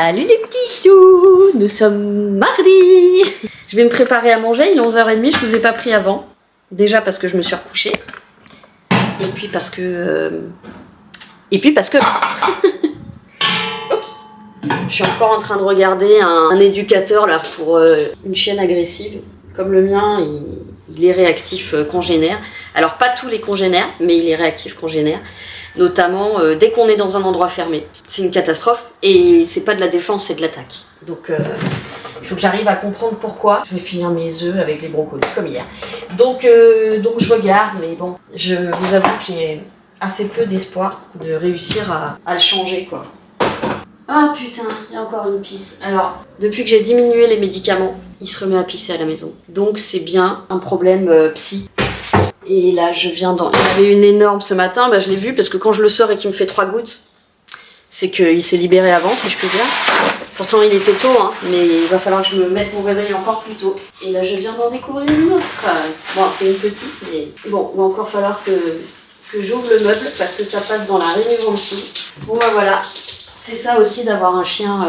Salut les petits choux, nous sommes mardi. Je vais me préparer à manger, il est 11h30, je vous ai pas pris avant. Déjà parce que je me suis recouchée. Et puis parce que... Oups. Je suis encore en train de regarder un éducateur là pour une chienne agressive. Comme le mien, il est réactif congénère. Alors pas tous les congénères, mais il est réactif congénère. Notamment dès qu'on est dans un endroit fermé. C'est une catastrophe et c'est pas de la défense, c'est de l'attaque. Donc il faut que j'arrive à comprendre pourquoi. Je vais finir mes œufs avec les brocolis comme hier. Donc je regarde, mais bon, je vous avoue que j'ai assez peu d'espoir de réussir à le changer quoi. Ah putain, il y a encore une pisse. Alors, depuis que j'ai diminué les médicaments, il se remet à pisser à la maison. Donc c'est bien un problème psy. Et là, je viens d'en... Il y avait une énorme ce matin, bah, je l'ai vu parce que quand je le sors et qu'il me fait 3 gouttes, c'est qu'il s'est libéré avant, si je puis dire. Pourtant, il était tôt, hein, mais il va falloir que je me mette mon réveil encore plus tôt. Et là, je viens d'en découvrir une autre. Bon, c'est une petite, mais bon, il va encore falloir que j'ouvre le meuble parce que ça passe dans la rainure en dessous. Bon, bah voilà. C'est ça aussi d'avoir un chien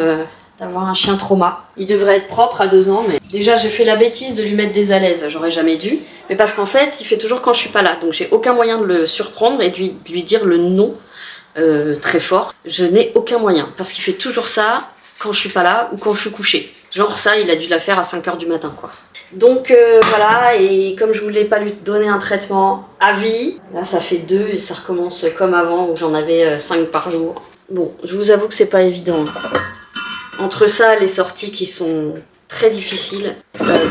trauma. Il devrait être propre à 2 ans, mais déjà j'ai fait la bêtise de lui mettre des alaises, j'aurais jamais dû. Mais parce qu'en fait, il fait toujours quand je suis pas là, donc j'ai aucun moyen de le surprendre et de lui dire le non très fort. Je n'ai aucun moyen, parce qu'il fait toujours ça quand je suis pas là ou quand je suis couchée. Genre ça, il a dû la faire à 5h du matin, quoi. Donc voilà, et comme je voulais pas lui donner un traitement à vie, là ça fait 2 et ça recommence comme avant où j'en avais 5 par jour. Bon, je vous avoue que c'est pas évident. Entre ça, les sorties qui sont très difficiles,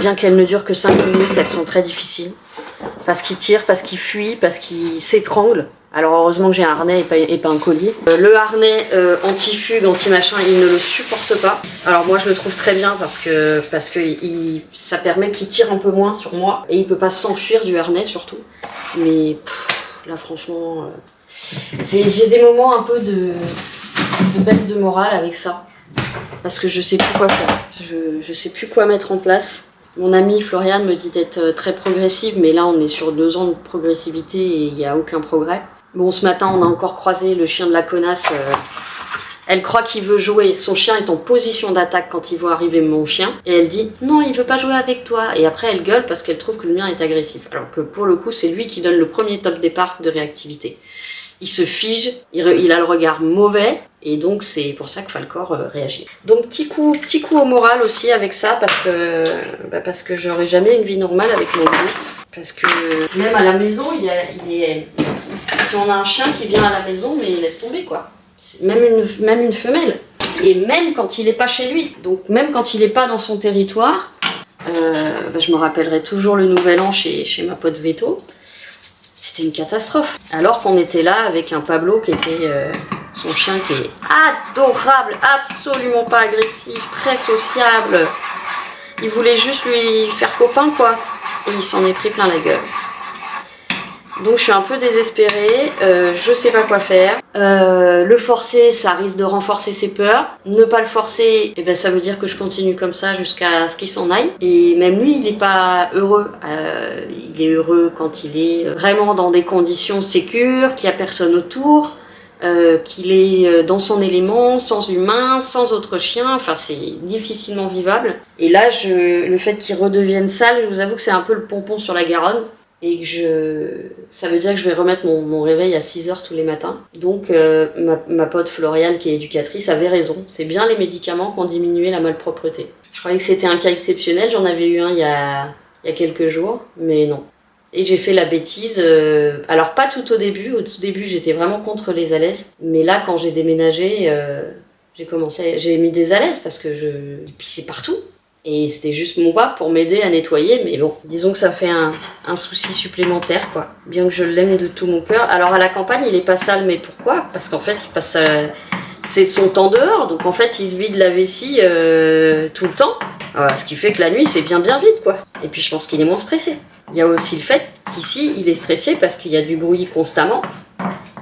bien qu'elles ne durent que 5 minutes, elles sont très difficiles. Parce qu'il tire, parce qu'il fuit, parce qu'il s'étrangle. Alors heureusement que j'ai un harnais et pas un collier. Le harnais anti-fugue, anti-machin, il ne le supporte pas. Alors moi je le trouve très bien parce que ça permet qu'il tire un peu moins sur moi. Et il peut pas s'enfuir du harnais surtout. Mais là franchement... J'ai des moments un peu de baisse de morale avec ça. Parce que je sais plus quoi faire. Je sais plus quoi mettre en place. Mon amie Floriane me dit d'être très progressive, mais là on est sur 2 ans de progressivité et il n'y a aucun progrès. Bon, ce matin on a encore croisé le chien de la connasse. Elle croit qu'il veut jouer. Son chien est en position d'attaque quand il voit arriver mon chien. Et elle dit « Non, il veut pas jouer avec toi ». Et après elle gueule parce qu'elle trouve que le mien est agressif. Alors que pour le coup, c'est lui qui donne le premier top départ de réactivité. Il se fige, il a le regard mauvais, et donc c'est pour ça que Falcor réagit. Donc petit coup au moral aussi avec ça, parce que j'aurai jamais une vie normale avec mon loup. Parce que même à la maison, si on a un chien qui vient à la maison, mais il laisse tomber quoi. Même une femelle. Et même quand il est pas chez lui, donc même quand il est pas dans son territoire, je me rappellerai toujours le nouvel an chez ma pote Veto. C'était une catastrophe. Alors qu'on était là avec un Pablo qui était son chien qui est adorable, absolument pas agressif, très sociable. Il voulait juste lui faire copain quoi. Et il s'en est pris plein la gueule. Donc je suis un peu désespérée, je sais pas quoi faire. Le forcer, ça risque de renforcer ses peurs. Ne pas le forcer, eh ben, ça veut dire que je continue comme ça jusqu'à ce qu'il s'en aille. Et même lui, il n'est pas heureux. Il est heureux quand il est vraiment dans des conditions sécures, qu'il n'y a personne autour, qu'il est dans son élément, sans humain, sans autre chien. Enfin, c'est difficilement vivable. Et là, le fait qu'il redevienne sale, je vous avoue que c'est un peu le pompon sur la Garonne. Et ça veut dire que je vais remettre mon réveil à 6h tous les matins. Donc ma pote Floriane qui est éducatrice avait raison. C'est bien les médicaments qui ont diminué la malpropreté. Je croyais que c'était un cas exceptionnel, j'en avais eu un il y a quelques jours, mais non. Et j'ai fait la bêtise, alors pas tout au début j'étais vraiment contre les alaises, mais là quand j'ai déménagé, j'ai mis des alaises parce que je pissais partout. Et c'était juste mon bas pour m'aider à nettoyer, mais bon, disons que ça fait un souci supplémentaire, quoi. Bien que je l'aime de tout mon cœur. Alors à la campagne, il est pas sale, mais pourquoi? Parce qu'en fait, il passe c'est son temps dehors, donc en fait, il se vide la vessie tout le temps. Ce qui fait que la nuit, c'est bien vide, quoi. Et puis je pense qu'il est moins stressé. Il y a aussi le fait qu'ici, il est stressé parce qu'il y a du bruit constamment.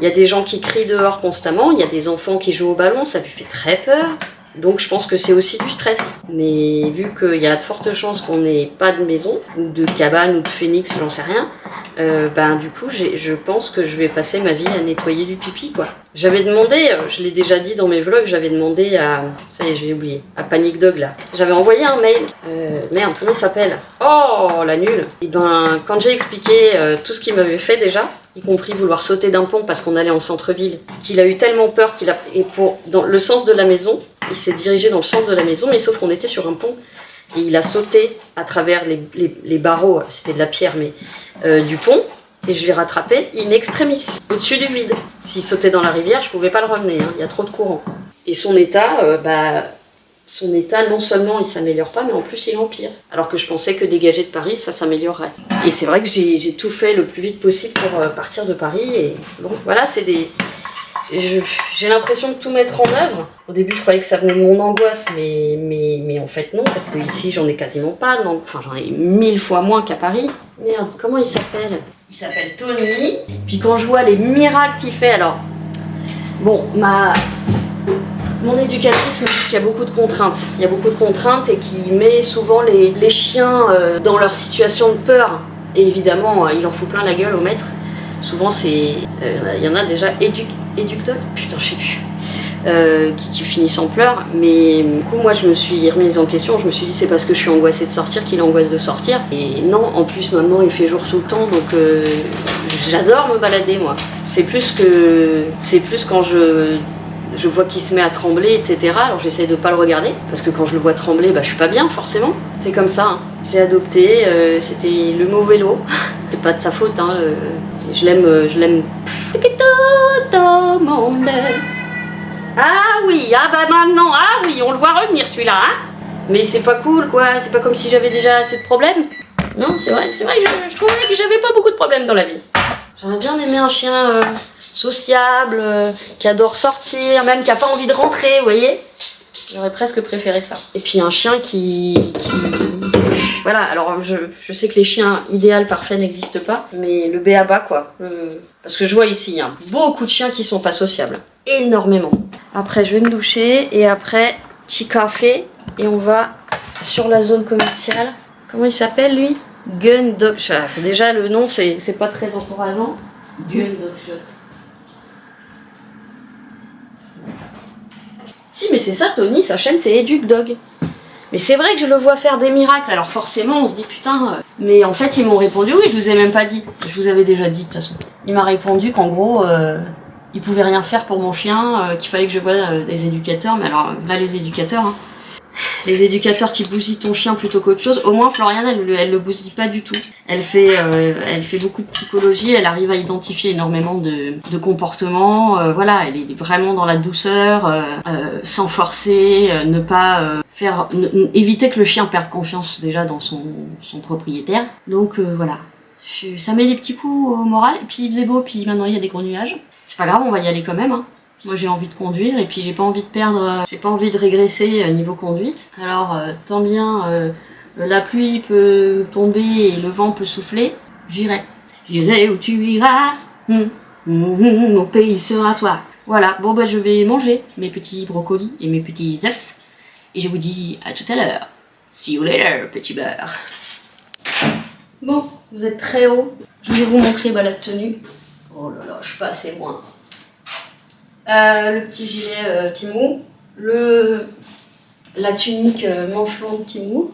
Il y a des gens qui crient dehors constamment, il y a des enfants qui jouent au ballon, ça lui fait très peur. Donc je pense que c'est aussi du stress. Mais vu qu'il y a de fortes chances qu'on n'ait pas de maison, ou de cabane, ou de phénix, j'en sais rien, Ben du coup je pense que je vais passer ma vie à nettoyer du pipi quoi. J'avais demandé, je l'ai déjà dit dans mes vlogs, j'avais demandé à, ça y est j'ai oublié, à Panic Dog là. J'avais envoyé un mail, merde comment il s'appelle? Oh la nulle. Et ben quand j'ai expliqué tout ce qu'il m'avait fait déjà, y compris vouloir sauter d'un pont parce qu'on allait en centre-ville, qu'il a eu tellement peur qu'il a, et pour dans le sens de la maison, il s'est dirigé dans le sens de la maison, mais sauf qu'on était sur un pont. Et il a sauté à travers les barreaux, c'était de la pierre, mais du pont, et je l'ai rattrapé in extremis, au-dessus du vide. S'il sautait dans la rivière, je pouvais pas le ramener, hein, il y a trop de courant. Et son état, non seulement il s'améliore pas, mais en plus il empire. Alors que je pensais que dégager de Paris, ça s'améliorerait. Et c'est vrai que j'ai tout fait le plus vite possible pour partir de Paris, et bon, voilà, c'est des... J'ai l'impression de tout mettre en œuvre. Au début, je croyais que ça venait de mon angoisse, mais en fait non, parce que ici, j'en ai quasiment pas. Donc, enfin, j'en ai 1000 fois moins qu'à Paris. Merde, comment il s'appelle? Il s'appelle Tony. Puis quand je vois les miracles qu'il fait, alors... Bon, mon éducatrice me dit qu'il y a beaucoup de contraintes. Il y a beaucoup de contraintes et qui met souvent les chiens dans leur situation de peur. Et évidemment, il en fout plein la gueule au maître. Souvent, c'est... Il y en a déjà éducteurs, putain, je sais plus, qui finissent en pleurs. Mais du coup, moi, je me suis remise en question. Je me suis dit, c'est parce que je suis angoissée de sortir qu'il angoisse de sortir. Et non, en plus, maintenant, il fait jour tout le temps, donc j'adore me balader, moi. C'est plus quand je vois qu'il se met à trembler, etc. Alors j'essaie de pas le regarder, parce que quand je le vois trembler, bah, je suis pas bien, forcément. C'est comme ça, hein. J'ai adopté, c'était le mauvais lot. C'est pas de sa faute, hein. Je l'aime. Ah oui, ah bah maintenant, ah oui, on le voit revenir celui-là, hein. Mais c'est pas cool, quoi. C'est pas comme si j'avais déjà assez de problèmes. Non, c'est vrai que je trouvais que j'avais pas beaucoup de problèmes dans la vie. J'aurais bien aimé un chien sociable, qui adore sortir, même qui a pas envie de rentrer, vous voyez. J'aurais presque préféré ça. Et puis un chien qui... Voilà, alors je sais que les chiens idéaux parfaits n'existent pas, mais le b.a.-ba quoi. Parce que je vois ici, il y a beaucoup de chiens qui sont pas sociables. Énormément. Après, je vais me doucher et après, petit café et on va sur la zone commerciale. Comment il s'appelle lui? Gun Dog Shot. Déjà le nom, c'est pas très encourageant. Gun Dog Shot. Si, mais c'est ça, Tony, sa chaîne, c'est Educ Dog. Mais c'est vrai que je le vois faire des miracles, alors forcément, on se dit putain... Mais en fait, ils m'ont répondu, oui, je vous ai même pas dit. Je vous avais déjà dit, de toute façon. Il m'a répondu qu'en gros, il pouvait rien faire pour mon chien, qu'il fallait que je voie des éducateurs. Mais alors, là, les éducateurs, hein. Les éducateurs qui bousillent ton chien plutôt qu'autre chose, au moins Floriane elle le bousille pas du tout. Elle fait beaucoup de psychologie, elle arrive à identifier énormément de comportements, voilà, elle est vraiment dans la douceur, sans forcer, ne pas éviter que le chien perde confiance déjà dans son propriétaire. Donc voilà, ça met des petits coups au moral, et puis il faisait beau, puis maintenant il y a des gros nuages. C'est pas grave, on va y aller quand même, hein. Moi j'ai envie de conduire et puis j'ai pas envie de régresser niveau conduite. Alors tant bien la pluie peut tomber et le vent peut souffler, j'irai. J'irai où tu iras, mon pays sera toi. Voilà, bon bah je vais manger mes petits brocolis et mes petits œufs. Et je vous dis à tout à l'heure. See you later, petit beurre. Bon, vous êtes très haut. Je vais vous montrer la tenue. Oh là là, je suis pas assez loin. Le petit gilet Timou, la tunique manche longue Timou,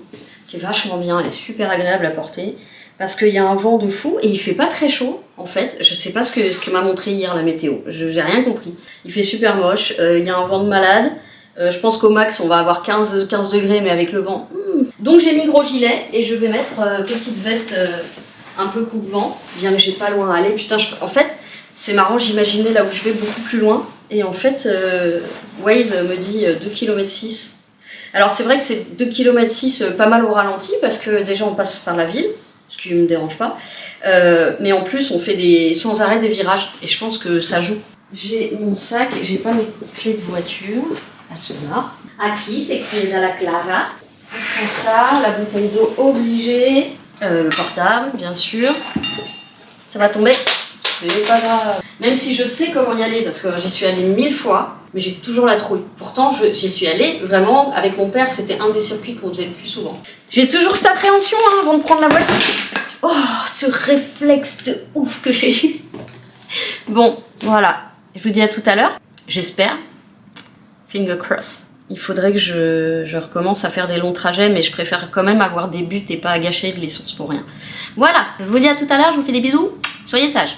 qui est vachement bien, elle est super agréable à porter, parce qu'il y a un vent de fou et il fait pas très chaud en fait. Je sais pas ce que m'a montré hier la météo, j'ai rien compris. Il fait super moche, il y a un vent de malade, je pense qu'au max on va avoir 15 degrés mais avec le vent. Donc j'ai mis gros gilet et je vais mettre petite veste un peu coupe-vent, bien que j'ai pas loin à aller. Putain, en fait, c'est marrant, j'imaginais là où je vais beaucoup plus loin. Et en fait, Waze me dit 2,6 km. Alors c'est vrai que c'est 2,6 km pas mal au ralenti, parce que déjà on passe par la ville, ce qui ne me dérange pas. Mais en plus, on fait sans arrêt des virages. Et je pense que ça joue. J'ai mon sac, j'ai pas mes clés de voiture. À cela. Aquí, c'est écrit à la Clara. On prend ça, la bouteille d'eau obligée. Le portable, bien sûr. Ça va tomber. c'est pas grave. Même si je sais comment y aller, parce que j'y suis allée 1000 fois, mais j'ai toujours la trouille. Pourtant, j'y suis allée vraiment avec mon père, c'était un des circuits qu'on faisait le plus souvent. J'ai toujours cette appréhension avant de prendre la voiture. Oh, ce réflexe de ouf que j'ai eu. Bon, voilà. Je vous dis à tout à l'heure. J'espère. Finger cross. Il faudrait que je recommence à faire des longs trajets, mais je préfère quand même avoir des buts et pas à gâcher de l'essence pour rien. Voilà, je vous dis à tout à l'heure, je vous fais des bisous. Soyez sages.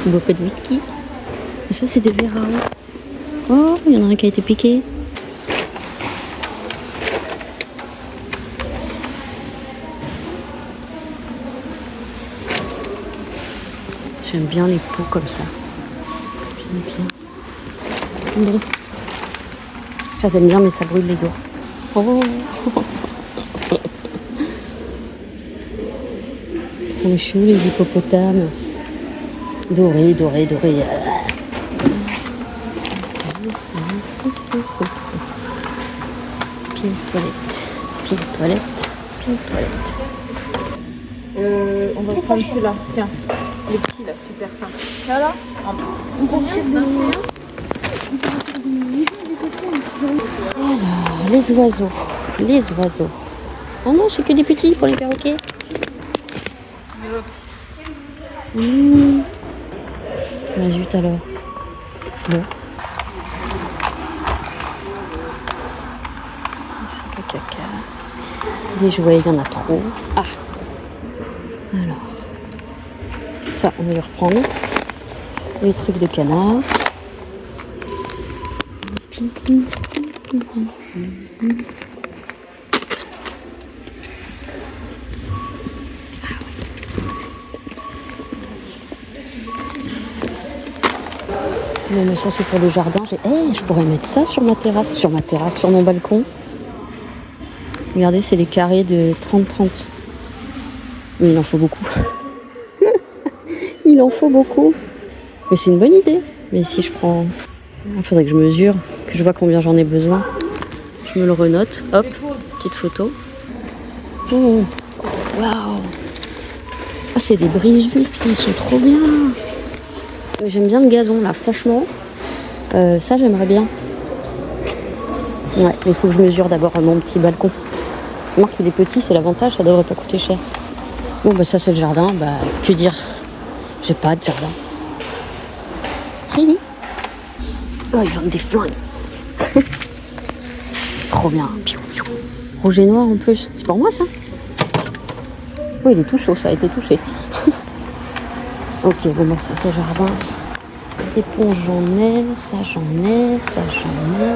Un beau peu de whisky. Et ça, c'est des verres à eau. Oh, il y en a un qui a été piqué. J'aime bien les pots comme ça. J'aime bien. Bon. Ça, j'aime bien, mais ça brûle les doigts. Oh. Trop chou, les hippopotames. Dorés, dorés, dorés. Pile toilette, pile toilette, pile toilette. On va prendre celui-là, tiens. Les petits là, super fin. Ça là on combien 21. Alors, les oiseaux. Les oiseaux. Ah non, c'est que des petits pour les perroquets. Ah zut alors. Bon. Caca. Des jouets, il y en a trop. Ah. Alors. Ça, on va y reprendre. Les trucs de canard. Non mais ça c'est pour le jardin. Je pourrais mettre ça sur ma terrasse, sur mon balcon. Regardez, c'est les carrés de 30-30. Mais il en faut beaucoup. Il en faut beaucoup. Mais c'est une bonne idée. Mais si je prends... Il faudrait que je mesure, que je vois combien j'en ai besoin. Je me le renote. Hop, petite photo. Oh, waouh. Ah, c'est des brise-vues. Ils sont trop bien. J'aime bien le gazon, là, franchement. Ça, j'aimerais bien. Ouais, mais il faut que je mesure d'abord mon petit balcon. Remarque qu'il est petit, c'est l'avantage, ça devrait pas coûter cher. Bon, bah ça, c'est le jardin. Bah, que dire? J'ai pas de jardin. Oh, ils vendent des flingues. Trop bien. Rouge et noir en plus. C'est pour moi, ça? Oui, il est tout chaud, ça a été touché. Ok, bon, bah ça, c'est le jardin. Éponge, j'en ai. Ça, j'en ai. Ça, j'en ai.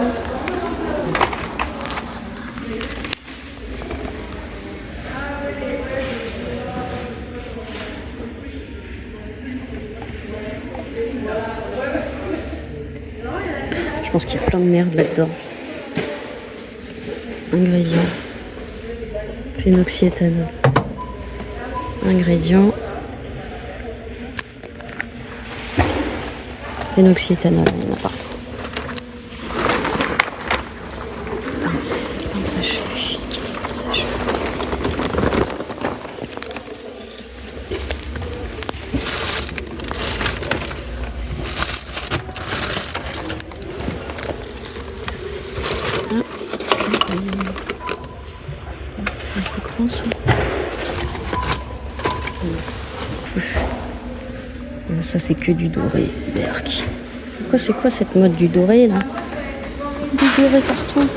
Je pense qu'il y a plein de merde là-dedans. Ingrédients. Phénoxyéthanol. Ingrédients. Phénoxyéthanol, il y en a partout. Pince à cheveux. Pince à cheveux. C'est un peu grand ça. Ça c'est que du doré, berk. C'est quoi cette mode du doré là? Du doré partout.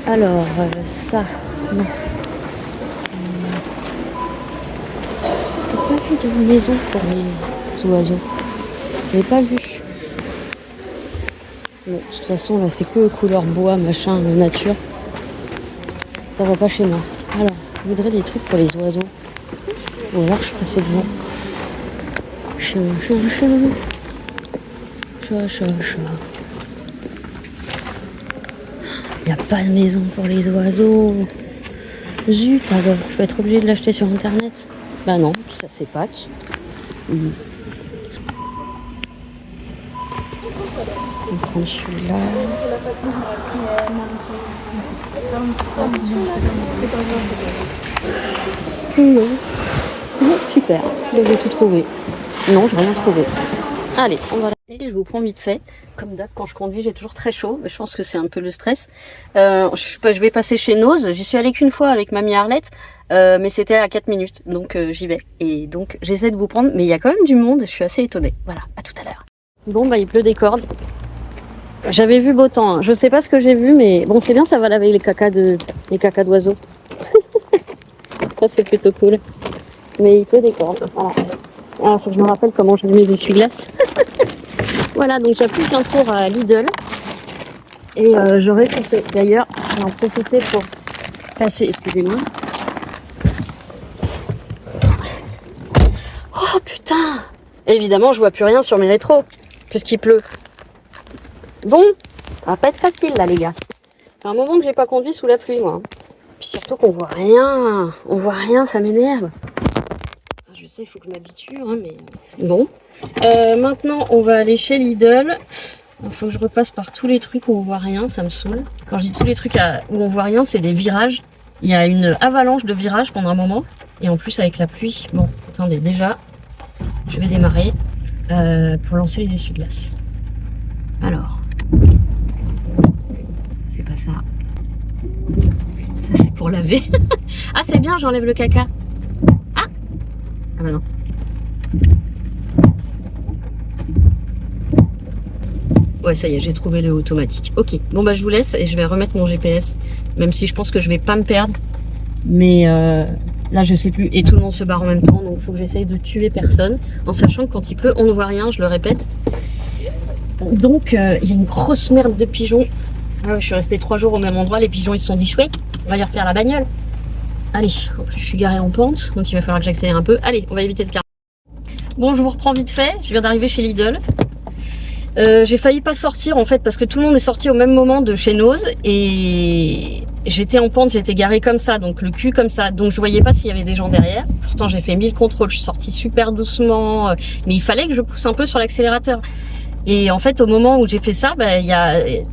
Alors ça, non. J'ai pas vu de maison pour les oiseaux. J'ai pas vu. Bon, de toute façon là c'est que couleur bois, machin, nature. Ça va pas chez moi. Alors, je voudrais des trucs pour les oiseaux. Ou alors je suis passée devant. Chat. Il n'y a pas de maison pour les oiseaux. Zut, alors je vais être obligée de l'acheter sur internet. Bah non, ça c'est Pâques. On va prendre celui-là. Non. Non, super, donc j'ai tout trouvé. Non, j'ai rien trouvé. Allez, on va là. Je vous prends vite fait. Comme d'hab, quand je conduis, j'ai toujours très chaud. Je pense que c'est un peu le stress. Je vais passer chez Nose. J'y suis allée qu'une fois avec mamie Arlette, mais c'était à 4 minutes, donc j'y vais. Et donc j'essaie de vous prendre, mais il y a quand même du monde. Je suis assez étonnée. Voilà, à tout à l'heure. Bon, bah il pleut des cordes. J'avais vu beau temps. Hein. Je sais pas ce que j'ai vu, mais bon, c'est bien, ça va laver les cacas d'oiseaux. Ça, c'est plutôt cool. Mais il pleut des cordes. Voilà. Alors, faut que je me rappelle comment je mets mes essuie-glaces. Voilà, donc j'applique un tour à Lidl. Et j'aurais fait. D'ailleurs, je vais en profiter pour passer. Excusez-moi. Oh putain! Évidemment, je vois plus rien sur mes rétros, puisqu'il pleut. Bon, ça va pas être facile là, les gars. C'est un moment que j'ai pas conduit sous la pluie, moi. Puis surtout qu'on voit rien. On voit rien, ça m'énerve. Je sais, il faut que je m'habitue, hein, mais bon. Maintenant, on va aller chez Lidl. Il faut que je repasse par tous les trucs où on voit rien, ça me saoule. Quand je dis tous les trucs où on voit rien, c'est des virages. Il y a une avalanche de virages pendant un moment. Et en plus, avec la pluie. Bon, attendez, déjà, je vais démarrer pour lancer les essuie-glaces. Alors, c'est pas ça. Ça, c'est pour laver. Ah, c'est bien, j'enlève le caca. Ah bah non. Ouais, ça y est, j'ai trouvé le automatique. Ok, bon bah je vous laisse et je vais remettre mon GPS. Même si je pense que je vais pas me perdre. Mais là, je sais plus. Et tout le monde se barre en même temps. Donc, il faut que j'essaye de tuer personne. En sachant que quand il pleut, on ne voit rien, je le répète. Donc, il y a une grosse merde de pigeons. Ah ouais, je suis restée 3 jours au même endroit. Les pigeons, ils se sont dit chouette, on va aller refaire la bagnole. Allez, en plus, je suis garée en pente. Donc, il va falloir que j'accélère un peu. Allez, on va éviter le car. Bon, je vous reprends vite fait. Je viens d'arriver chez Lidl. J'ai failli pas sortir en fait parce que tout le monde est sorti au même moment de chez Nose et j'étais en pente, j'étais garée comme ça, donc le cul comme ça, donc je voyais pas s'il y avait des gens derrière. Pourtant j'ai fait 1000 contrôles, je suis sortie super doucement, mais il fallait que je pousse un peu sur l'accélérateur. Et en fait, au moment où j'ai fait ça,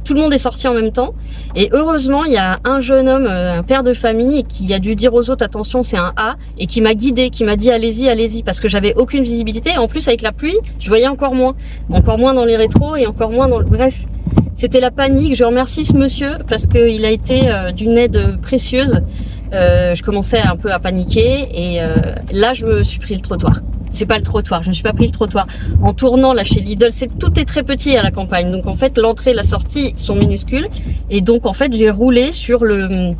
tout le monde est sorti en même temps. Et heureusement, il y a un jeune homme, un père de famille, qui a dû dire aux autres, attention, c'est un A, et qui m'a guidé, qui m'a dit, allez-y, allez-y, parce que j'avais aucune visibilité. Et en plus, avec la pluie, je voyais encore moins dans les rétros et encore moins dans le... Bref, c'était la panique. Je remercie ce monsieur parce qu'il a été d'une aide précieuse. Je commençais un peu à paniquer et là, je me suis pris le trottoir. C'est pas le trottoir, je ne me suis pas pris le trottoir. En tournant là chez Lidl, tout est très petit à la campagne. Donc en fait, l'entrée et la sortie sont minuscules. Et donc en fait, j'ai roulé sur le...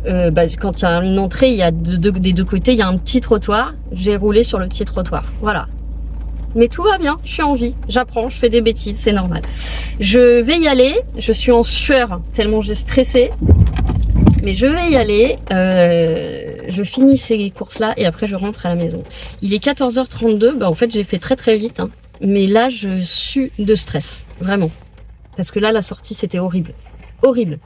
quand il y a une entrée, il y a des deux côtés, il y a un petit trottoir. J'ai roulé sur le petit trottoir. Voilà. Mais tout va bien, je suis en vie, j'apprends, je fais des bêtises, c'est normal. Je vais y aller, je suis en sueur tellement j'ai stressé. Mais je vais y aller, je finis ces courses-là et après je rentre à la maison. Il est 14h32, en fait j'ai fait très très vite, hein. Mais là je sue de stress, vraiment. Parce que là la sortie c'était horrible, horrible.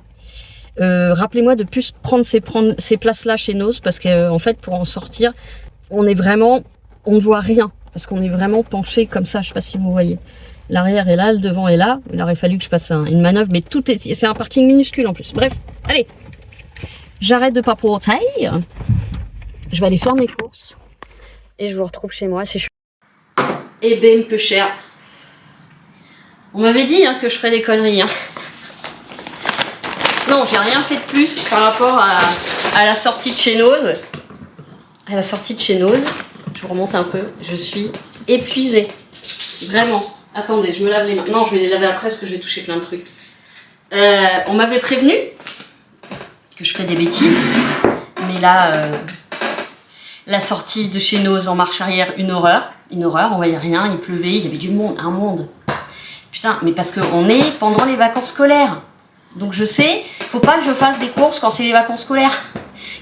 Rappelez-moi de plus prendre ces places-là chez Nose parce que en fait pour en sortir, on ne voit rien. Parce qu'on est vraiment penché comme ça, je sais pas si vous voyez. L'arrière est là, le devant est là. Il aurait fallu que je fasse une manœuvre, mais c'est un parking minuscule en plus. Bref, allez. J'arrête de papoter. Je vais aller faire mes courses. Et je vous retrouve chez moi si je... Eh ben, peu cher. On m'avait dit que je ferais des conneries. Non, j'ai rien fait de plus par rapport à la sortie de chez Nose. À la sortie de chez Nose. Je vous remonte un peu. Je suis épuisée. Vraiment. Attendez, je me lave les mains. Non, je vais les laver après parce que je vais toucher plein de trucs. On m'avait prévenu que je ferais des bêtises. Mais là, la sortie de chez Nose en marche arrière, une horreur. Une horreur, on voyait rien, il pleuvait, il y avait du monde, un monde. Putain, mais parce qu'on est pendant les vacances scolaires. Donc je sais, faut pas que je fasse des courses quand c'est les vacances scolaires.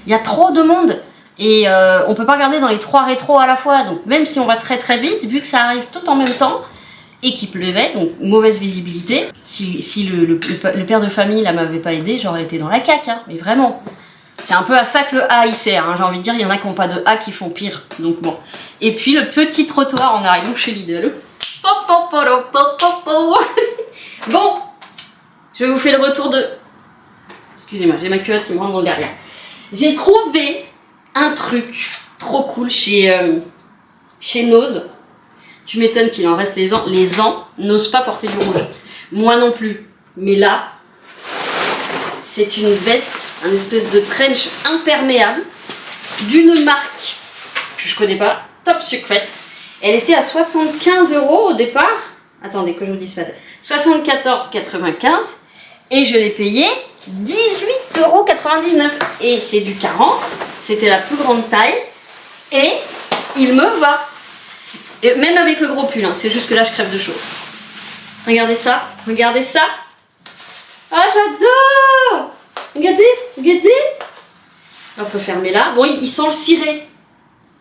Il y a trop de monde. Et on peut pas regarder dans les 3 rétros à la fois. Donc même si on va très très vite, vu que ça arrive tout en même temps, et qu'il pleuvait, donc mauvaise visibilité. Si le père de famille là m'avait pas aidé, j'aurais été dans la caque, mais vraiment. C'est un peu à ça que le A il sert, j'ai envie de dire, il y en a qui n'ont pas de A qui font pire, donc bon. Et puis le petit trottoir en arrivant chez Lidl. Bon, je vous fais le retour de... Excusez-moi, j'ai ma culotte qui me rentre dans le derrière. J'ai trouvé un truc trop cool chez Nose. Tu m'étonnes qu'il en reste. Les ans n'osent pas porter du rouge. Moi non plus. Mais là, c'est une veste, un espèce de trench imperméable d'une marque que je connais pas, Top Secret. Elle était à 75 € au départ. Attendez que je vous dise pas. 74,95 et je l'ai payé 18,99 €. Et c'est du 40. C'était la plus grande taille. Et il me va. Et même avec le gros pull, hein, c'est juste que là je crève de chaud. Regardez ça, regardez ça. Ah, j'adore. Regardez, regardez. On peut fermer là. Bon, il sent le ciré.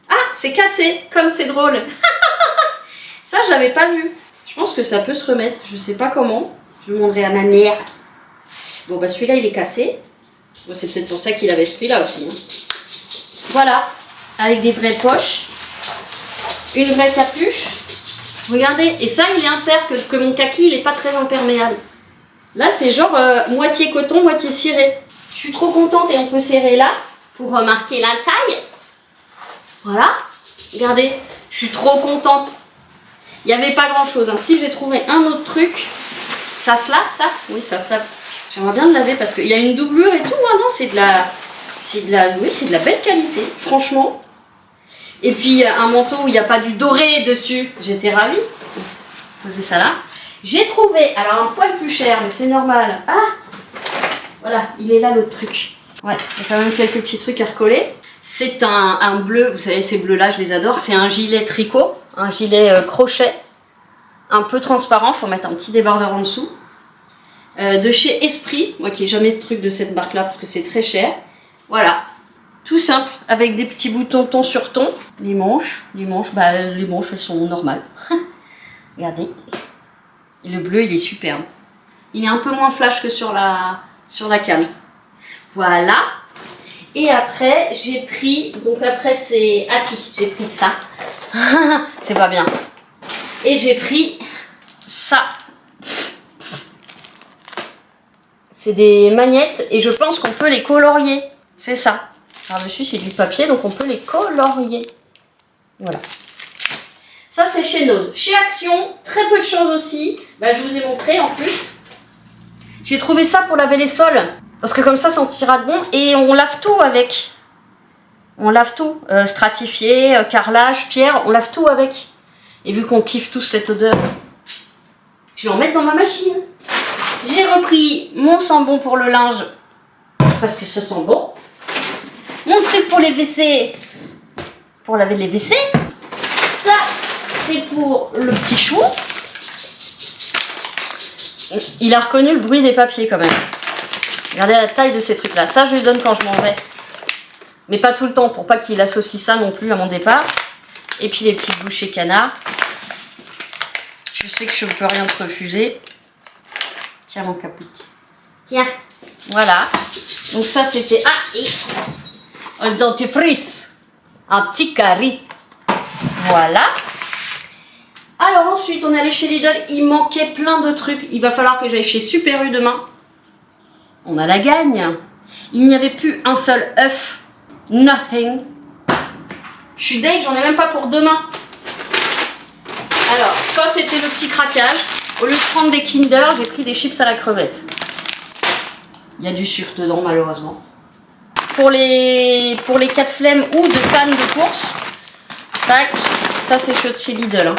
Ah, c'est cassé, comme c'est drôle. Ça, je l'avais pas vu. Je pense que ça peut se remettre, je sais pas comment. Je demanderai à ma mère. Bon, bah celui-là, il est cassé. Bon, c'est peut-être pour ça qu'il avait ce prix-là aussi. Hein. Voilà, avec des vraies poches. Une vraie capuche. Regardez, et ça, il est impair, que mon kaki, il est pas très imperméable. Là, c'est genre moitié coton, moitié ciré. Je suis trop contente et on peut serrer là pour marquer la taille. Voilà. Regardez, je suis trop contente. Il n'y avait pas grand-chose. Hein. Si j'ai trouvé un autre truc, ça se lave, ça? Oui, ça se lave. J'aimerais bien le laver parce qu'il y a une doublure et tout. Ah non, c'est de la belle qualité, franchement. Et puis un manteau où il n'y a pas du doré dessus. J'étais ravie. Poser ça là. J'ai trouvé, alors un poil plus cher, mais c'est normal. Ah, voilà, il est là l'autre truc. Ouais, il y a quand même quelques petits trucs à recoller. C'est un bleu, vous savez ces bleus là, je les adore. C'est un gilet tricot, un gilet crochet, un peu transparent. Faut mettre un petit débardeur en dessous. De chez Esprit, moi qui n'ai jamais de truc de cette marque là parce que c'est très cher. Voilà. Tout simple, avec des petits boutons ton sur ton. Les manches, elles sont normales. Regardez. Et le bleu, il est superbe. Il est un peu moins flash que sur la canne. Voilà. Et après, j'ai pris... Donc après, c'est... Ah si, j'ai pris ça. C'est pas bien. Et j'ai pris ça. C'est des magnettes et je pense qu'on peut les colorier. C'est ça. Par-dessus, c'est du papier, donc on peut les colorier. Voilà. Ça, c'est chez Nose. Chez Action, très peu de choses aussi. Bah, je vous ai montré en plus. J'ai trouvé ça pour laver les sols. Parce que comme ça, on tirera de bon. Et on lave tout avec. On lave tout. Stratifié, carrelage, pierre, on lave tout avec. Et vu qu'on kiffe tous cette odeur, je vais en mettre dans ma machine. J'ai repris mon sambon pour le linge. Parce que ce sent bon. Mon truc pour les WC, pour laver les WC. Ça, c'est pour le petit chou. Il a reconnu le bruit des papiers quand même. Regardez la taille de ces trucs-là. Ça, je lui donne quand je m'en vais. Mais pas tout le temps, pour pas qu'il associe ça non plus à mon départ. Et puis les petites bouchées canards. Je sais que je ne peux rien te refuser. Tiens mon caput. Tiens, voilà. Donc ça, c'était... Ah, et... un dentifrice, un petit carré. Voilà. Alors ensuite, on est allé chez Lidl. Il manquait plein de trucs. Il va falloir que j'aille chez Super U demain. On a la gagne. Il n'y avait plus un seul œuf. Nothing. Je suis deg, j'en ai même pas pour demain. Alors, ça c'était le petit craquage. Au lieu de prendre des Kinder, j'ai pris des chips à la crevette. Il y a du sucre dedans, malheureusement. Pour les 4 flemmes ou de panne de course. Tac. Ça c'est chez Lidl. Hein.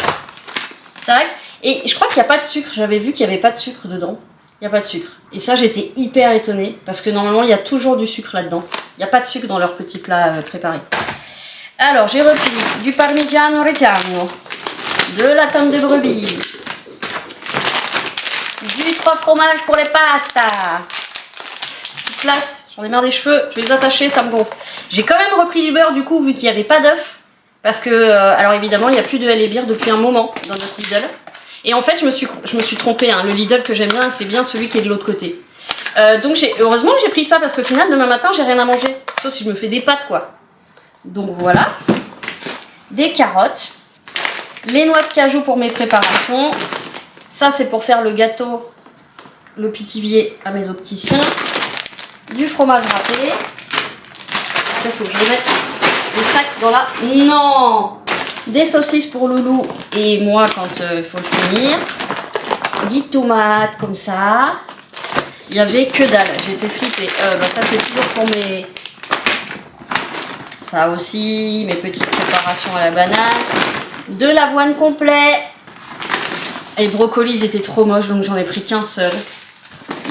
Tac. Et je crois qu'il n'y a pas de sucre. J'avais vu qu'il n'y avait pas de sucre dedans. Il n'y a pas de sucre. Et ça, j'étais hyper étonnée. Parce que normalement, il y a toujours du sucre là-dedans. Il n'y a pas de sucre dans leurs petits plats préparés. Alors, j'ai repris du Parmigiano Reggiano. De la tome de brebis. Du 3 fromages pour les pastas. Place. J'en ai marre des cheveux, je vais les attacher, ça me gonfle. J'ai quand même repris du beurre du coup, vu qu'il n'y avait pas d'œuf. Parce que, alors évidemment, il n'y a plus de lait et bière depuis un moment dans notre Lidl. Et en fait, je me suis trompée. Hein. Le Lidl que j'aime bien, c'est bien celui qui est de l'autre côté. Donc heureusement que j'ai pris ça parce qu'au final, demain matin, j'ai rien à manger. Sauf si je me fais des pâtes, quoi. Donc voilà. Des carottes. Les noix de cajou pour mes préparations. Ça, c'est pour faire le gâteau le pitivier à mes opticiens, du fromage râpé. Il faut que je remette le sac dans la... Non! Des saucisses pour Loulou et moi quand il faut le finir. Des tomates comme ça. Il y avait que dalle, j'étais flippée. Ça c'est toujours pour mes... Ça aussi, mes petites préparations à la banane. De l'avoine complet. Et brocolis, ils étaient trop moches, donc j'en ai pris qu'un seul.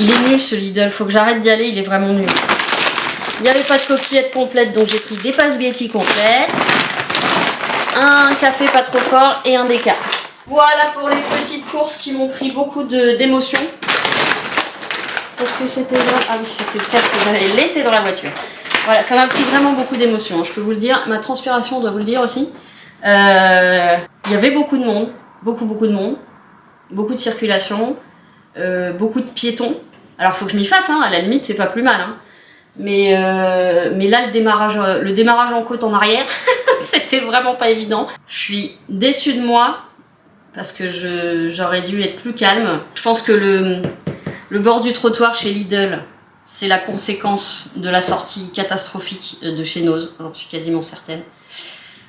Il est nul ce Lidl, faut que j'arrête d'y aller, il est vraiment nul. Il n'y avait pas de coquillettes complètes, donc j'ai pris des spaghettis complètes. Un café pas trop fort et un déca. Voilà pour les petites courses qui m'ont pris beaucoup d'émotions. Parce que c'était là... Ah oui, c'est le casque que j'avais laissé dans la voiture. Voilà, ça m'a pris vraiment beaucoup d'émotions, je peux vous le dire. Ma transpiration, on doit vous le dire aussi. Il y avait beaucoup de monde, beaucoup de monde. Beaucoup de circulation, beaucoup de piétons. Alors faut que je m'y fasse, hein, à la limite c'est pas plus mal. Hein. Mais là le démarrage en côte en arrière, c'était vraiment pas évident. Je suis déçue de moi parce que j'aurais dû être plus calme. Je pense que le bord du trottoir chez Lidl, c'est la conséquence de la sortie catastrophique de chez Noz. J'en suis quasiment certaine.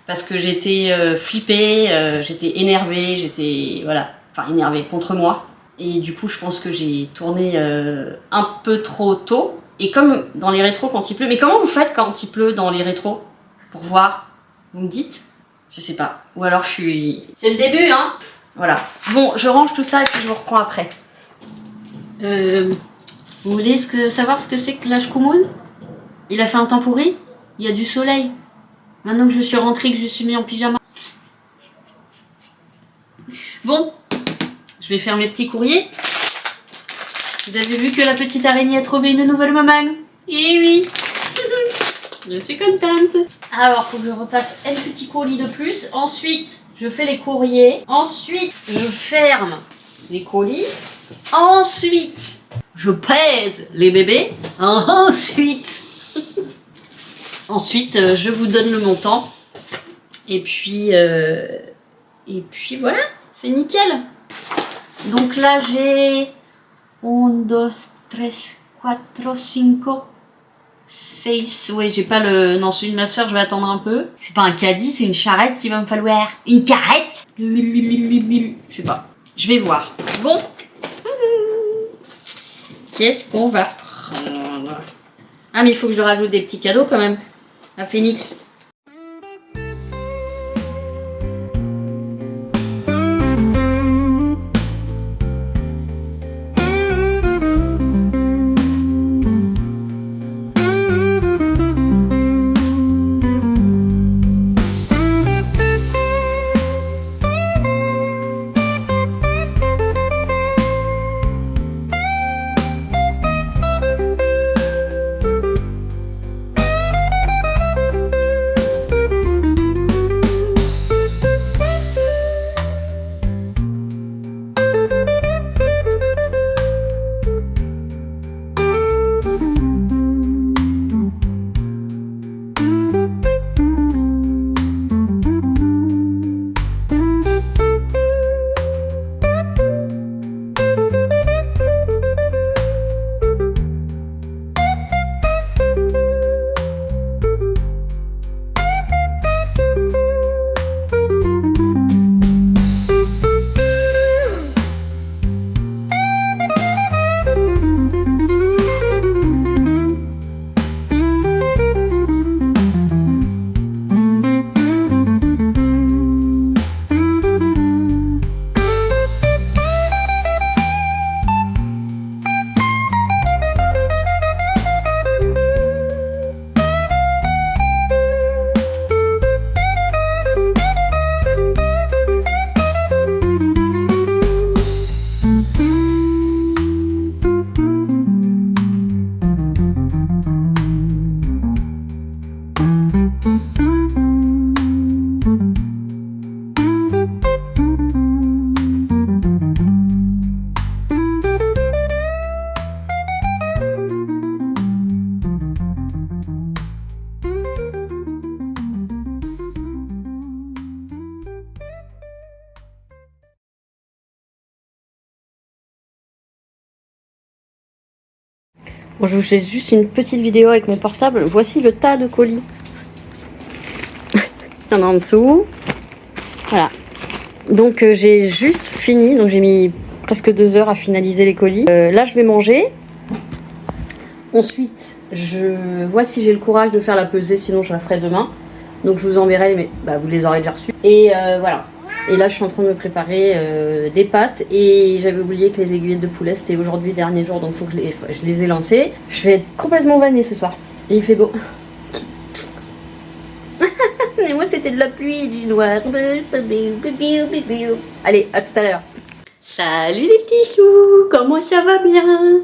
Parce que j'étais flippée, j'étais énervée, j'étais... Voilà. Enfin, énervée contre moi. Et du coup, je pense que j'ai tourné un peu trop tôt. Et comme dans les rétros quand il pleut... Mais comment vous faites quand il pleut dans les rétros? Pour voir? Vous me dites? Je sais pas. Ou alors je suis... C'est le début, hein? Voilà. Bon, je range tout ça et puis je vous reprends après. Vous voulez savoir ce que c'est que l'âge Koumoun? Il a fait un temps pourri? Il y a du soleil. Maintenant que je suis rentrée, que je suis mis en pyjama. Bon. Je vais faire mes petits courriers. Vous avez vu que la petite araignée a trouvé une nouvelle maman? Eh oui. Je suis contente. Alors, faut que je repasse un petit colis de plus. Ensuite, je fais les courriers. Ensuite, je ferme les colis. Ensuite, je pèse les bébés. Ensuite, je vous donne le montant. Et puis voilà, c'est nickel. Donc là, j'ai 1, 2, 3, 4, 5, 6. Oui, j'ai pas le... Non, celui de ma soeur, je vais attendre un peu. C'est pas un caddie, c'est une charrette qu'il va me falloir. Une carrette? Je sais pas. Je vais voir. Bon. Qu'est-ce qu'on va prendre? Ah, mais il faut que je rajoute des petits cadeaux quand même. À Phoenix. Bon, je vous fais juste une petite vidéo avec mon portable. Voici le tas de colis. Il y en a en dessous. Voilà. Donc j'ai juste fini. Donc j'ai mis presque 2 heures à finaliser les colis. Là, je vais manger. Ensuite, je vois si j'ai le courage de faire la pesée. Sinon, je la ferai demain. Donc je vous enverrai, mais bah, vous les aurez déjà reçus. Et voilà. Et là, je suis en train de me préparer des pâtes. Et j'avais oublié que les aiguillettes de poulet, c'était aujourd'hui, dernier jour. Donc il faut que je les ai lancées. Je vais être complètement vannée ce soir. Et il fait beau. Et moi, c'était de la pluie et du noir. Allez, à tout à l'heure. Salut les petits choux, comment ça va bien?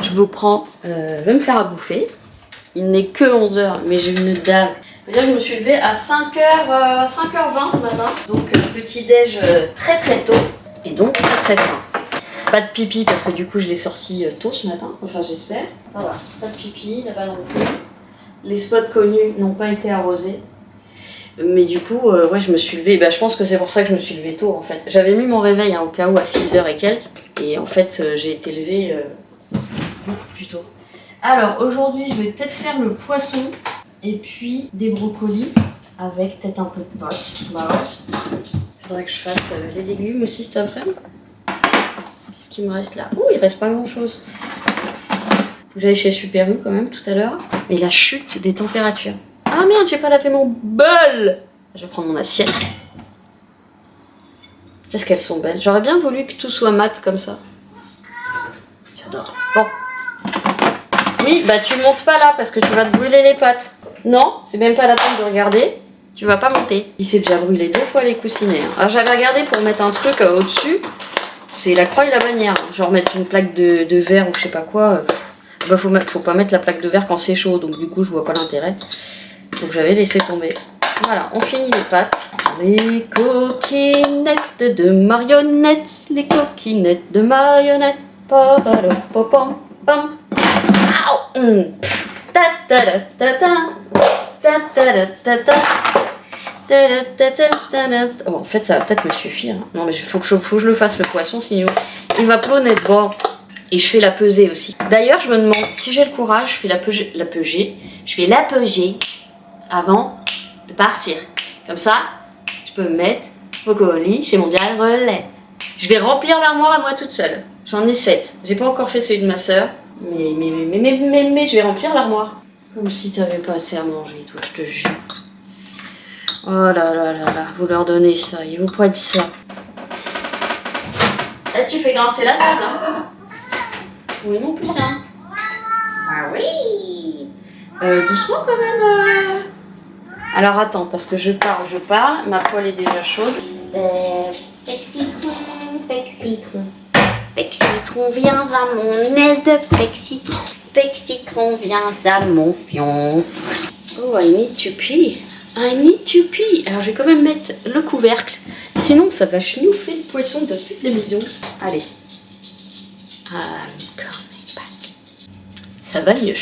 Je vous prends, je vais me faire à bouffer. Il n'est que 11h, mais j'ai une dalle. Je me suis levée à 5h20 ce matin. Donc petit déj très très tôt. Et donc très très faim. Pas de pipi parce que du coup je l'ai sorti tôt ce matin. Enfin j'espère. Ça va. Pas de pipi, là-bas non plus. Les spots connus n'ont pas été arrosés. Mais du coup, ouais, je me suis levée. Bah, je pense que c'est pour ça que je me suis levée tôt en fait. J'avais mis mon réveil au cas où à 6h et quelques. Et en fait, j'ai été levée beaucoup plus tôt. Alors aujourd'hui, je vais peut-être faire le poisson. Et puis des brocolis avec peut-être un peu de pâtes. Bah ouais. Faudrait que je fasse les légumes aussi cet après-midi. Qu'est-ce qu'il me reste là? Ouh, il reste pas grand-chose. Faut que j'aille chez Super U quand même tout à l'heure. Mais la chute des températures. Ah merde, j'ai pas lavé mon bol. Je vais prendre mon assiette. Qu'est-ce qu'elles sont belles. J'aurais bien voulu que tout soit mat comme ça. J'adore. Bon. Oui, bah tu montes pas là parce que tu vas te brûler les pattes. Non, c'est même pas la peine de regarder. Tu vas pas monter. Il s'est déjà brûlé 2 fois les coussinets. Alors j'avais regardé pour mettre un truc au-dessus. C'est la croix et la bannière. Genre mettre une plaque de verre ou je sais pas quoi. Bah faut pas mettre la plaque de verre quand c'est chaud. Donc du coup je vois pas l'intérêt. Donc j'avais laissé tomber. Voilà, on finit les pâtes. Les coquinettes de marionnettes. Les coquinettes de marionnettes. Pam. Ta ta ta ta ta ta ta ta. Bon, en fait, ça va peut-être me suffire. Non, mais il faut que je le fasse le poisson, sinon il va ploner de bord. Et je fais la pesée aussi. D'ailleurs, je me demande si j'ai le courage, je fais la pesée. Je fais la pesée avant de partir. Comme ça, je peux me mettre au colis chez Mondial Relais. Je vais remplir l'armoire à moi toute seule. J'en ai 7. J'ai pas encore fait celui de ma soeur. Mais je vais remplir l'armoire. Comme si t'avais pas assez à manger, toi, je te jure. Oh là là là là, vous leur donnez ça, ils vous prêtent ça. Là, tu fais grincer la table, hein. Oui, mon poussin. Ah oui. Doucement quand même. Alors attends, parce que je parle, ma poêle est déjà chaude. Pec-citron, viens à mon aide. Pec-citron, viens à mon fion. Oh, I need to pee. Alors, je vais quand même mettre le couvercle. Sinon, ça va chenouffer le poisson de toute l'émission. Allez. I'm coming back. Ça va mieux.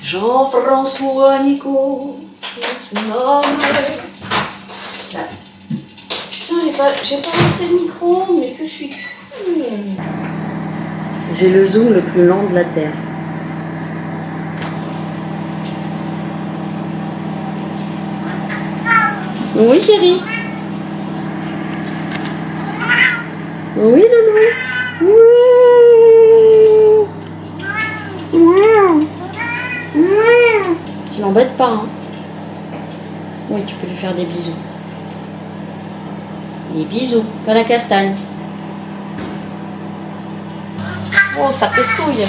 Jean-François Nico. Putain, j'ai pas lancé le micro, mais que je suis... J'ai le zoom le plus lent de la Terre. Oui, chérie. Oui, loulou. Tu l'embêtes pas, hein. Oui, tu peux lui faire des bisous. Des bisous, pas la castagne. Oh, ça pestouille.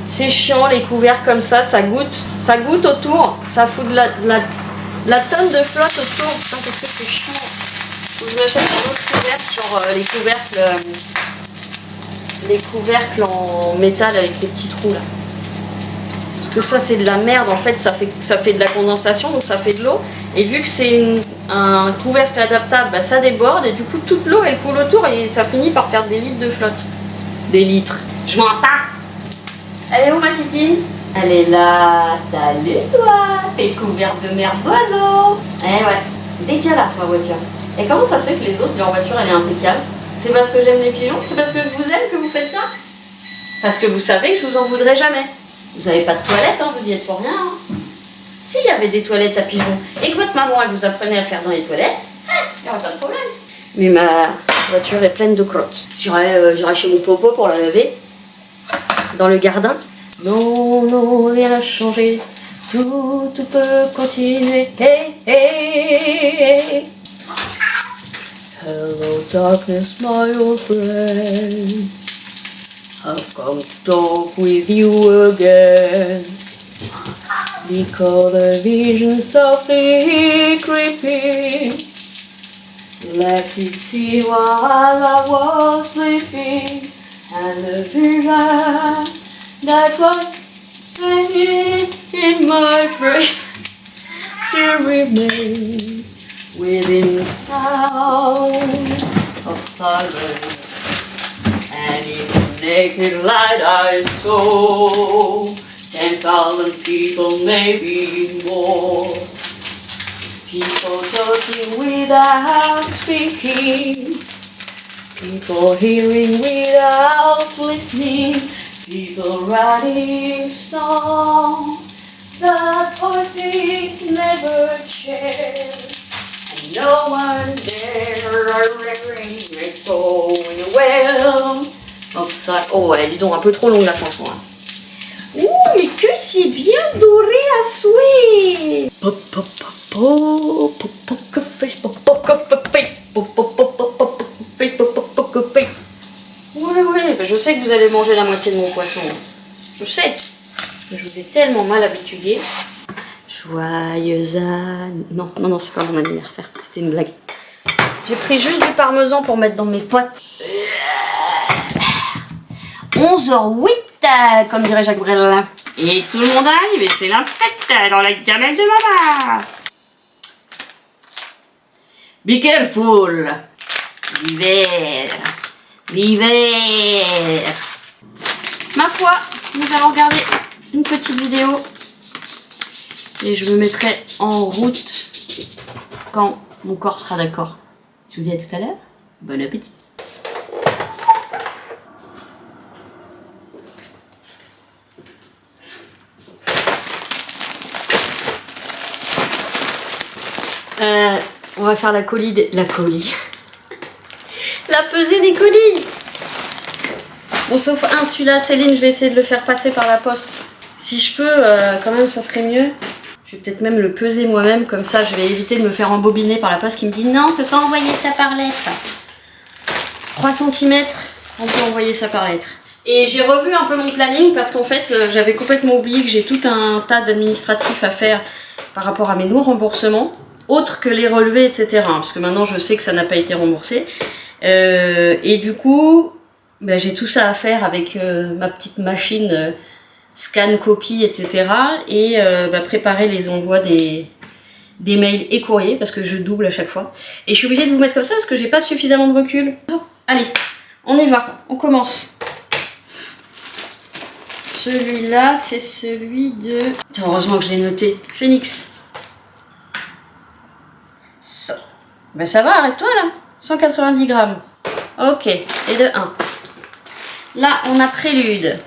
C'est chiant, les couverts comme ça goûte autour. Ça fout de la tonne de flotte autour. Putain, qu'est-ce que c'est chiant. Faut que je m'achète un autre couvercle, genre les couvercles en métal avec les petits trous là. Parce que ça c'est de la merde en fait, ça fait de la condensation, donc ça fait de l'eau. Et vu que c'est un couvercle adaptable, bah, ça déborde et du coup toute l'eau elle coule autour et ça finit par perdre des litres de flotte. Des litres. Je m'en tape. Elle est où ma titine? Elle est là. Salut toi. T'es couverte de merde d'oiseau. Eh ouais. Dégueulasse ma voiture. Et comment ça se fait que les autres, leur voiture elle est impeccable? C'est parce que j'aime les pigeons? C'est parce que je vous aime que vous faites ça? Parce que vous savez que je vous en voudrais jamais. Vous n'avez pas de toilette, hein, vous y êtes pour rien. Hein. S'il y avait des toilettes à pigeons et que votre maman elle vous apprenait à faire dans les toilettes, il n'y aurait pas de problème. Mais ma voiture est pleine de crottes. J'irai chez mon popo pour la laver. Dans le jardin. Non, non, rien n'a changé. Tout peut continuer. Hey, hey, hey. Hello darkness, my old friend. I've come to talk with you again. Because the vision softly creeping left it see while I was sleeping. And the vision that was hanging in my brain still remains within the sound of silence. And in the naked light I saw 10,000 people, maybe more. People talking without speaking. People hearing without listening. People writing songs that voices never share. And no one there going well. Oh ouais, dis donc, un peu trop longue la chanson. Hein. Ouh, mais que c'est bien doré à souhait. Ouais, je sais que vous allez manger la moitié de mon poisson. Je sais. Je vous ai tellement mal habitué. Joyeux Non, c'est pas mon anniversaire. C'était une blague. J'ai pris juste du parmesan pour mettre dans mes potes. 11h08, comme dirait Jacques Brel. Et tout le monde arrive et c'est la fête dans la gamelle de maman. Be careful. L'hiver. L'hiver. Ma foi, nous allons regarder une petite vidéo. Et je me mettrai en route quand mon corps sera d'accord. Je vous dis à tout à l'heure. Bon appétit. On va faire la pesée des colis. Bon, sauf un, celui-là, Céline, je vais essayer de le faire passer par la poste. Si je peux, quand même, ça serait mieux. Je vais peut-être même le peser moi-même, comme ça, je vais éviter de me faire embobiner par la poste qui me dit non, on peut pas envoyer ça par lettre. 3 cm, on peut envoyer ça par lettre. Et j'ai revu un peu mon planning parce qu'en fait, j'avais complètement oublié que j'ai tout un tas d'administratifs à faire par rapport à mes non-remboursements. Autres que les relevés, etc. Parce que maintenant je sais que ça n'a pas été remboursé. Et du coup, ben, j'ai tout ça à faire avec ma petite machine scan, copie, etc. Et préparer les envois des mails et courriers, parce que je double à chaque fois. Et je suis obligée de vous mettre comme ça parce que j'ai pas suffisamment de recul. Allez, on y va, on commence. Celui-là, c'est celui de... Heureusement que je l'ai noté. Phoenix. So. Ben ça va, arrête-toi là. 190 grammes. Ok, et de 1. Là, on a Prélude.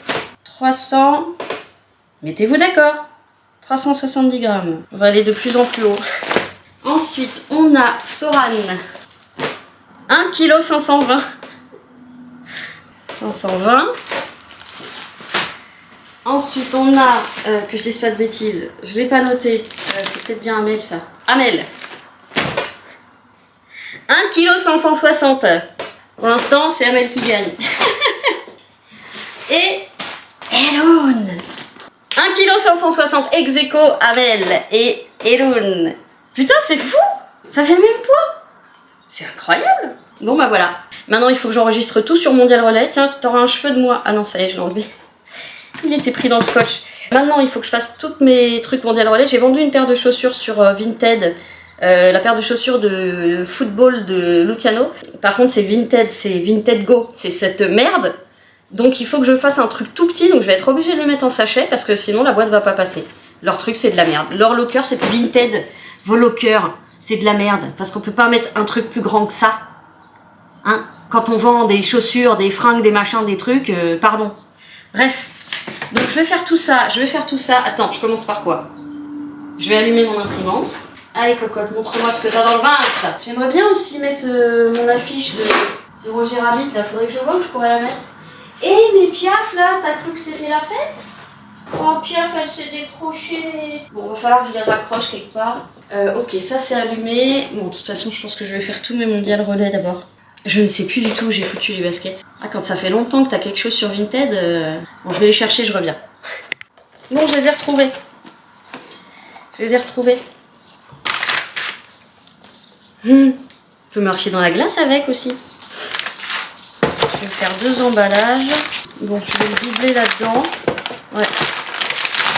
300... Mettez-vous d'accord. 370 grammes. On va aller de plus en plus haut. Ensuite, on a Soran. 1 kg 520. 520. Ensuite, on a... que je dise pas de bêtises. Je l'ai pas noté. C'est peut-être bien Amel, ça. Amel. 1 kg 560. Pour l'instant, c'est Amel qui gagne. Et Elun. 1 kg 560 ex aequo Amel et Elun. Putain, c'est fou. Ça fait le même poids. C'est incroyable. Bon, bah voilà. Maintenant, il faut que j'enregistre tout sur Mondial Relais. Tiens, t'auras un cheveu de moi. Ah non, ça y est, je l'ai enlevé. Il était pris dans le scotch. Maintenant, il faut que je fasse tous mes trucs Mondial Relais. J'ai vendu une paire de chaussures sur Vinted. La paire de chaussures de football de Luciano. Par contre, c'est Vinted Go. C'est cette merde. Donc, il faut que je fasse un truc tout petit. Donc, je vais être obligée de le mettre en sachet parce que sinon, la boîte va pas passer. Leur truc, c'est de la merde. Leur locker, c'est Vinted. Vos lockers, c'est de la merde. Parce qu'on peut pas mettre un truc plus grand que ça. Hein? quand on vend des chaussures, des fringues, des machins, des trucs, pardon. Bref, donc je vais faire tout ça, Attends, je commence par quoi? Je vais allumer mon imprimante. Allez cocotte, montre-moi ce que t'as dans le ventre. J'aimerais bien aussi mettre mon affiche de Roger Rabbit, là, faudrait que je vois où je pourrais la mettre. Mais Piaf là, t'as cru que c'était la fête? Oh Piaf, elle s'est décrochée. Bon, va falloir que je les raccroche quelque part. Ok, ça c'est allumé. Bon, de toute façon, je pense que je vais faire tous mes mondial relais d'abord. Je ne sais plus du tout où j'ai foutu les baskets. Ah, quand ça fait longtemps que t'as quelque chose sur Vinted, bon, je vais les chercher, je reviens. Bon, je les ai retrouvés. Je peux marcher dans la glace avec aussi. Je vais faire 2 emballages. Bon, je vais le doubler là-dedans. Ouais.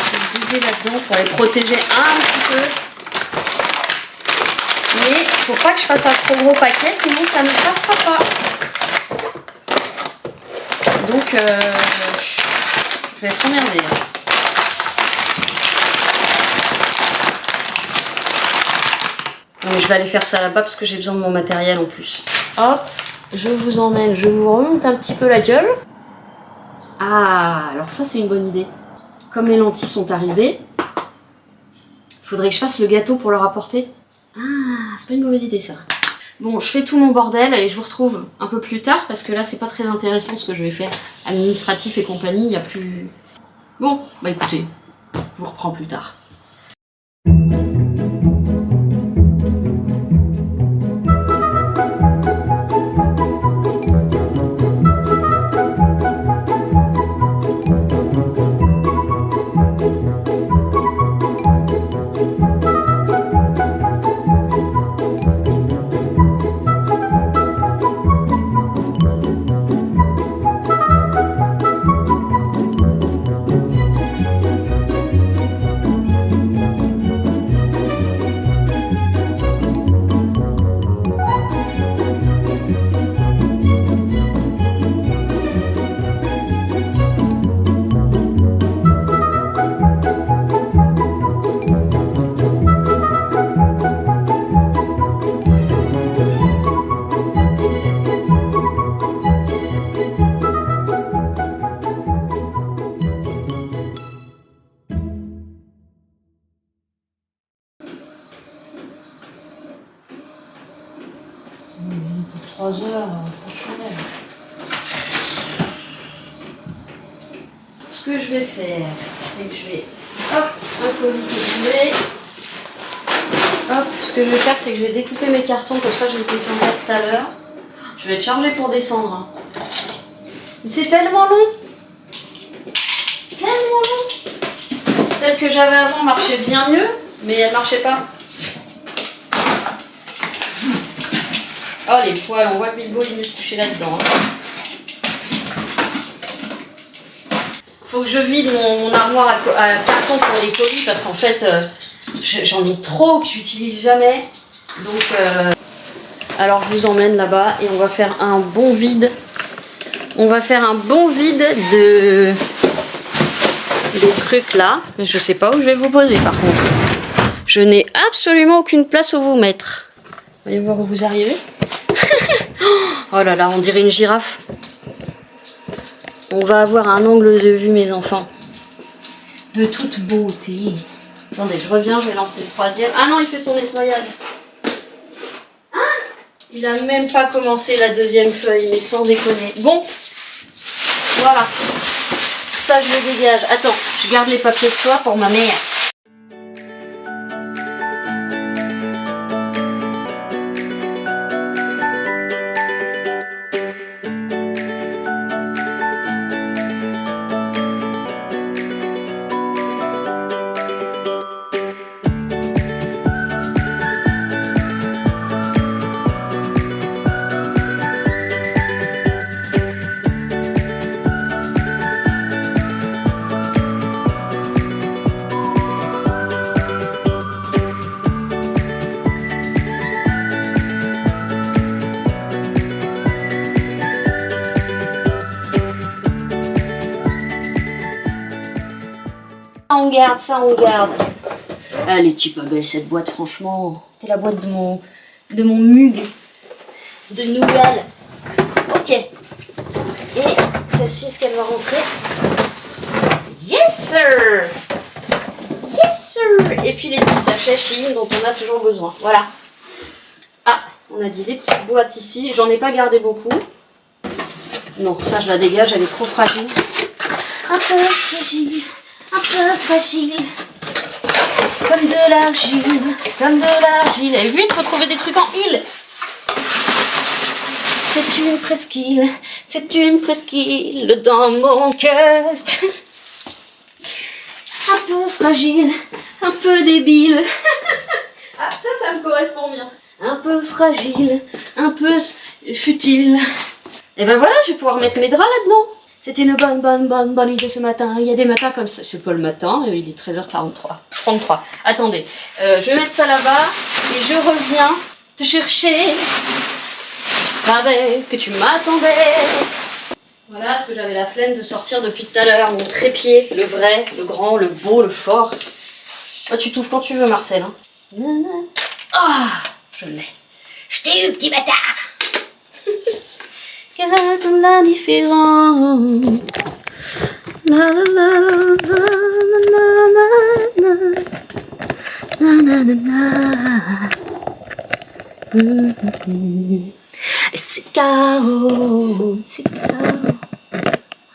Je vais le doubler là-dedans pour les protéger un petit peu. Mais faut pas que je fasse un trop gros paquet, sinon ça ne passera pas. Donc, je vais être emmerdée. Donc, je vais aller faire ça là-bas parce que j'ai besoin de mon matériel en plus. Hop, je vous emmène, je vous remonte un petit peu la gueule. Ah, alors ça c'est une bonne idée. Comme les lentilles sont arrivées, il faudrait que je fasse le gâteau pour leur apporter. Ah, c'est pas une mauvaise idée ça. Bon, je fais tout mon bordel et je vous retrouve un peu plus tard parce que là c'est pas très intéressant ce que je vais faire. Administratif et compagnie, il n'y a plus... Bon, bah écoutez, je vous reprends plus tard. Pour 3 heures, franchement. Ce que je vais faire, c'est que je vais... Hop, un colis que je voulais. Hop, ce que je vais faire, c'est que je vais découper mes cartons, comme ça je les descendrai tout à l'heure. Je vais être chargée pour descendre. Hein. Mais c'est tellement long. Tellement long. Celle que j'avais avant marchait bien mieux, mais elle marchait pas. Oh les poils, on voit que Bilbo il est se coucher là-dedans. Faut que je vide mon armoire à carton pour les colis parce qu'en fait j'en ai trop que j'utilise jamais. Donc alors je vous emmène là-bas et on va faire un bon vide. On va faire un bon vide des trucs là. Mais je sais pas où je vais vous poser par contre. Je n'ai absolument aucune place où vous mettre. Voyez voir où vous arrivez. Oh là là, on dirait une girafe. On va avoir un angle de vue, mes enfants. De toute beauté. Attendez, je reviens, je vais lancer le 3e. Ah non, il fait son nettoyage. Ah, il a même pas commencé la 2e feuille, mais sans déconner. Bon, voilà. Ça, je le dégage. Attends, je garde les papiers de soie pour ma mère. Ça on garde. Elle est pas belle cette boîte franchement. C'est la boîte de mon mug de nouvelles. Ok. Et celle-ci, est-ce qu'elle va rentrer? Yes sir! Yes sir! Et puis les petits sachets Shein dont on a toujours besoin. Voilà. Ah, on a dit les petites boîtes ici. J'en ai pas gardé beaucoup. Non, ça je la dégage, elle est trop fragile. Un peu fragile, un peu fragile. Comme de l'argile, comme de l'argile. Et vite, faut trouver des trucs en île. C'est une presqu'île dans mon cœur. Un peu fragile, un peu débile. Ah, ça me correspond bien. Un peu fragile, un peu futile. Et ben voilà, je vais pouvoir mettre mes draps là-dedans. C'était une bonne idée ce matin. Il y a des matins comme ça. C'est pas le matin, il est 13h43. 33. Attendez, je vais mettre ça là-bas et je reviens te chercher. Je savais que tu m'attendais. Voilà ce que j'avais la flemme de sortir depuis tout à l'heure. Mon trépied, le vrai, le grand, le beau, le fort. Oh, tu t'ouvres quand tu veux, Marcel. Hein. Ah, je l'ai. Je t'ai eu, petit bâtard. Quelle est la différence? La la la la la la la la. C'est chaos,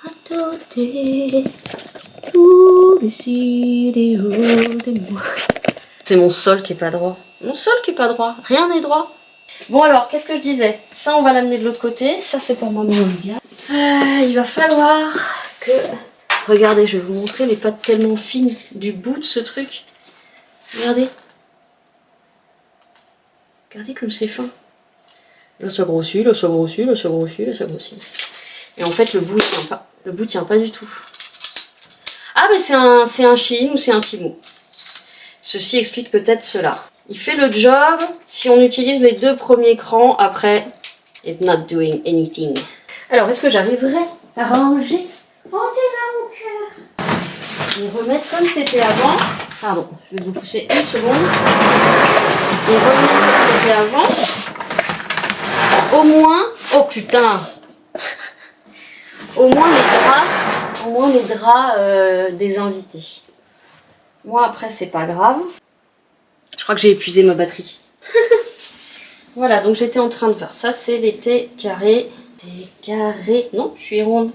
à doter tous les idéaux de moi. C'est mon sol qui est pas droit. Mon sol qui est pas droit. Rien n'est droit. Bon alors, qu'est-ce que je disais? Ça, on va l'amener de l'autre côté. Ça, c'est pour maman Olivia. Il va falloir que... Regardez, je vais vous montrer les pattes tellement fines du bout de ce truc. Regardez. Regardez comme c'est fin. Là ça grossit, là ça grossit, là ça grossit, là ça grossit. Et en fait le bout tient pas. Le bout tient pas du tout. Ah mais c'est un Shein ou c'est un Temu. Ceci explique peut-être cela. Il fait le job si on utilise les deux premiers crans, après it's not doing anything. Alors est-ce que j'arriverai à ranger? Oh t'es là mon cœur. Je vais remettre comme c'était avant. Pardon, je vais vous pousser une seconde. Et remettre comme c'était avant. Au moins, oh putain, au moins les draps des invités. Moi après c'est pas grave. Je crois que j'ai épuisé ma batterie. Voilà, donc j'étais en train de faire ça, c'est les thés carrés. Thés carrés, non, je suis ronde.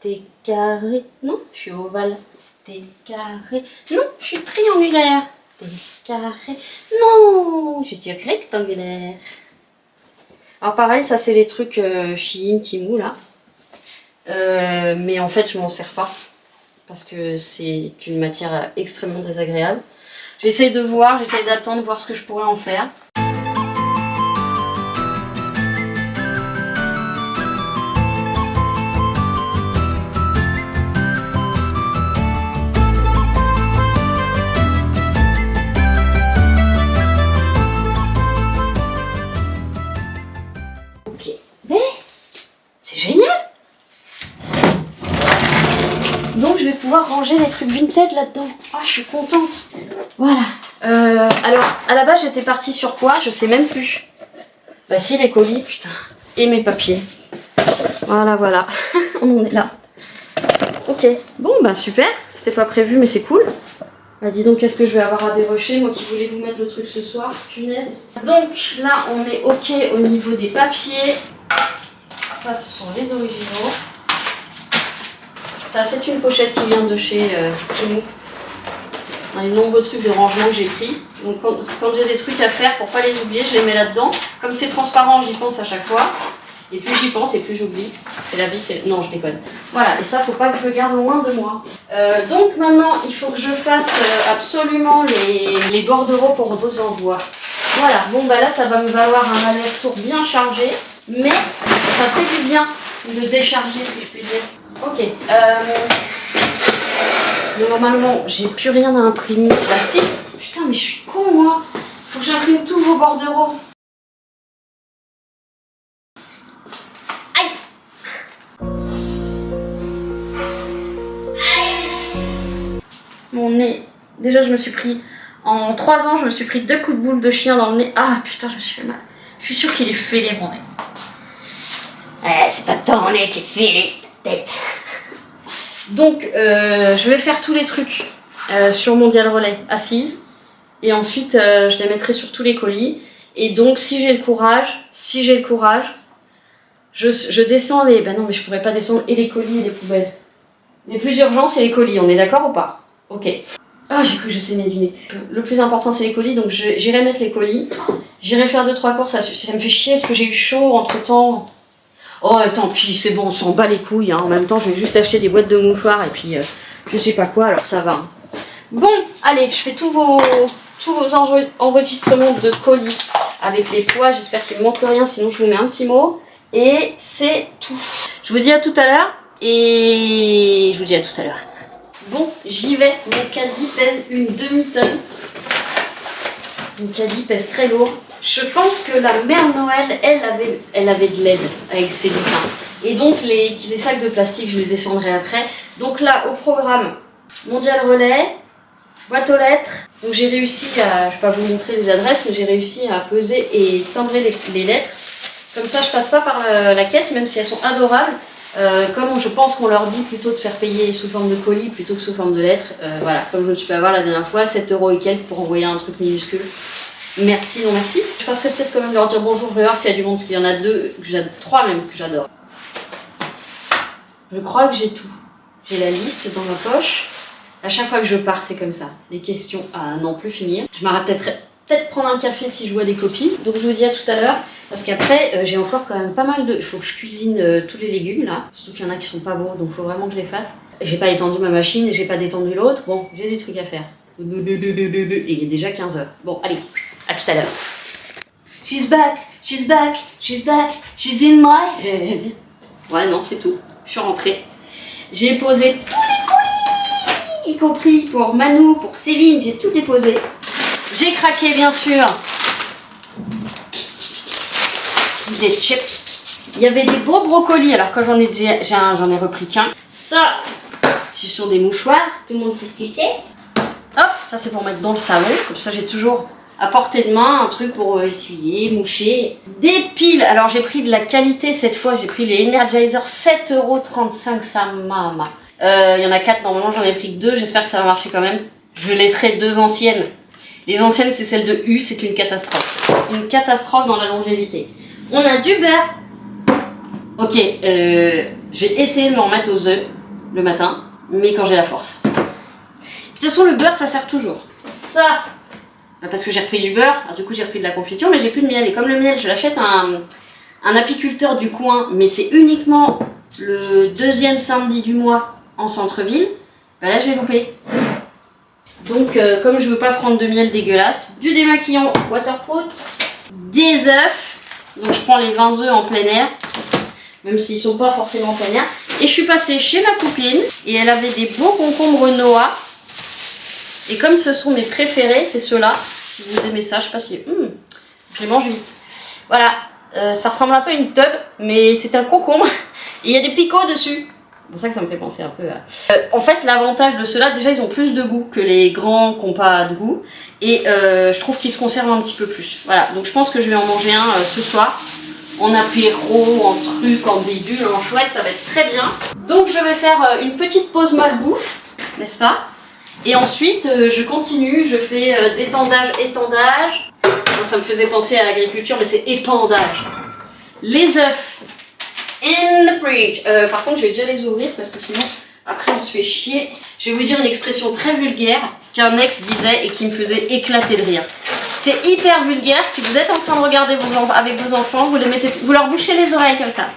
Thés carrés, non, je suis ovale. Thés carrés, non, je suis triangulaire. Thés carrés, non, je suis rectangulaire. Alors pareil, ça c'est les trucs Shein, Temu là. Mais en fait je m'en sers pas. Parce que c'est une matière extrêmement désagréable. J'essaie de voir, j'essaie d'attendre, voir ce que je pourrais en faire. C'est génial! Donc je vais pouvoir ranger les trucs vintage là-dedans. Ah, je suis contente. Voilà. Alors, à la base, j'étais partie sur quoi? Je sais même plus. Bah si, les colis, putain. Et mes papiers. Voilà, voilà. On en est là. Ok. Bon, bah super. C'était pas prévu, mais c'est cool. Bah dis donc, qu'est-ce que je vais avoir à dérocher, moi qui voulais vous mettre le truc ce soir. Punaise. Donc là, on est ok au niveau des papiers. Ça, ce sont les originaux. Ça, c'est une pochette qui vient de chez Temu. Dans les nombreux trucs de rangement que j'ai pris. Donc, quand j'ai des trucs à faire, pour pas les oublier, je les mets là-dedans. Comme c'est transparent, j'y pense à chaque fois. Et plus j'y pense, et plus j'oublie. C'est la vie, c'est... Non, je déconne. Voilà, et ça, faut pas que je le garde loin de moi. Donc maintenant, il faut que je fasse absolument les bordereaux pour vos envois. Voilà, bon bah là, ça va me valoir un aller-retour bien chargé. Mais ça fait du bien de décharger, si je puis dire. Ok. Normalement, j'ai plus rien à imprimer. Bah si. Putain, mais je suis con, moi. Faut que j'imprime tous vos bordereaux. Aïe. Mon nez. Déjà, je me suis pris... En 3 ans, je me suis pris 2 coups de boule de chien dans le nez. Ah, putain, je me suis fait mal. Je suis sûre qu'il est fêlé, mon nez. C'est pas ton nez qui file ta tête. Donc, je vais faire tous les trucs sur Mondial Relais assise. Et ensuite, je les mettrai sur tous les colis. Et donc, si j'ai le courage, je descends les... Ben non, mais je pourrais pas descendre et les colis et les poubelles. Les plus urgents, c'est les colis. On est d'accord ou pas? Ok. Ah, j'ai cru que je saignais du nez. Le plus important, c'est les colis. Donc, j'irai mettre les colis. J'irai faire 2-3 courses. Ça me fait chier parce que j'ai eu chaud entre-temps. Oh, tant pis, c'est bon, on s'en bat les couilles. Hein. En même temps, je vais juste acheter des boîtes de mouchoirs et puis je sais pas quoi, alors ça va. Bon, allez, je fais tous vos enregistrements de colis avec les poids. J'espère qu'il ne manque rien, sinon je vous mets un petit mot. Et c'est tout. Je vous dis à tout à l'heure. Et je vous dis à tout à l'heure. Bon, j'y vais. Mon caddie pèse une demi-tonne. Mon caddie pèse très lourd. Je pense que la mère Noël, elle avait de l'aide avec ses lutins. Et donc les sacs de plastique, je les descendrai après. Donc là, au programme, Mondial Relais, boîte aux lettres. Donc j'ai réussi à, je vais pas vous montrer les adresses, mais j'ai réussi à peser et timbrer les lettres. Comme ça, je passe pas par la caisse, même si elles sont adorables. Comme je pense qu'on leur dit plutôt de faire payer sous forme de colis plutôt que sous forme de lettres. Voilà, comme je me suis fait avoir la dernière fois, 7 € et quelques pour envoyer un truc minuscule. Merci, non merci. Je passerai peut-être quand même leur dire bonjour, je vais voir s'il y a du monde, parce qu'il y en a 3 même que j'adore. Je crois que j'ai tout. J'ai la liste dans ma poche. À chaque fois que je pars, c'est comme ça. Des questions à n'en plus finir. Je m'arrête peut-être prendre un café si je vois des copines. Donc je vous dis à tout à l'heure. Parce qu'après, j'ai encore quand même pas mal de... Il faut que je cuisine tous les légumes là. Surtout qu'il y en a qui sont pas beaux, donc il faut vraiment que je les fasse. J'ai pas étendu ma machine, j'ai pas détendu l'autre. Bon, j'ai des trucs à faire. Et il est déjà 15 h. Bon, allez, à tout à l'heure. She's back, she's back, she's back, she's in my head. Ouais, non, c'est tout. Je suis rentrée. J'ai posé tous les colis, y compris pour Manou, pour Céline, j'ai tout déposé. J'ai craqué, bien sûr. Des chips. Il y avait des beaux brocolis, alors quand j'en ai repris qu'un. Ça, ce sont des mouchoirs. Tout le monde sait ce que c'est. Hop, ça c'est pour mettre dans le salon. Comme ça, j'ai toujours à portée de main un truc pour essuyer, moucher. Des piles. Alors, j'ai pris de la qualité cette fois. J'ai pris les Energizer 7,35 € ça mama. Il y en a 4. Normalement, j'en ai pris que 2. J'espère que ça va marcher quand même. Je laisserai 2 anciennes. Les anciennes, c'est celle de U. C'est une catastrophe. Une catastrophe dans la longévité. On a du beurre. Ok, je vais essayer de m'en remettre aux œufs le matin, mais quand j'ai la force. De toute façon, le beurre, ça sert toujours. Ça, parce que j'ai repris du beurre, alors, du coup j'ai repris de la confiture, mais j'ai plus de miel. Et comme le miel, je l'achète à un apiculteur du coin, mais c'est uniquement le 2e samedi du mois en centre-ville, bah là j'ai loupé. Donc, comme je veux pas prendre de miel dégueulasse, du démaquillant waterproof, des œufs. Donc je prends les 20 œufs en plein air, même s'ils sont pas forcément en plein air. Et je suis passée chez ma copine, et elle avait des beaux concombres Noah. Et comme ce sont mes préférés, c'est ceux-là. Si vous aimez ça, je sais pas si... je les mange vite. Voilà, ça ressemble un peu à une tub, mais c'est un concombre. Et il y a des picots dessus. C'est pour ça que ça me fait penser un peu à... en fait, l'avantage de ceux-là, déjà, ils ont plus de goût que les grands qui n'ont pas de goût. Et je trouve qu'ils se conservent un petit peu plus. Voilà, donc je pense que je vais en manger un ce soir. En apéro, en truc, en bidule, en chouette, ça va être très bien. Donc je vais faire une petite pause malbouffe, n'est-ce pas? Et ensuite, je continue, je fais d'étendage, étendage. Ça me faisait penser à l'agriculture, mais c'est épandage. Les œufs in the fridge. Par contre, je vais déjà les ouvrir parce que sinon, après, on se fait chier. Je vais vous dire une expression très vulgaire qu'un ex disait et qui me faisait éclater de rire. C'est hyper vulgaire. Si vous êtes en train de regarder avec vos enfants, vous leur bouchez les oreilles comme ça.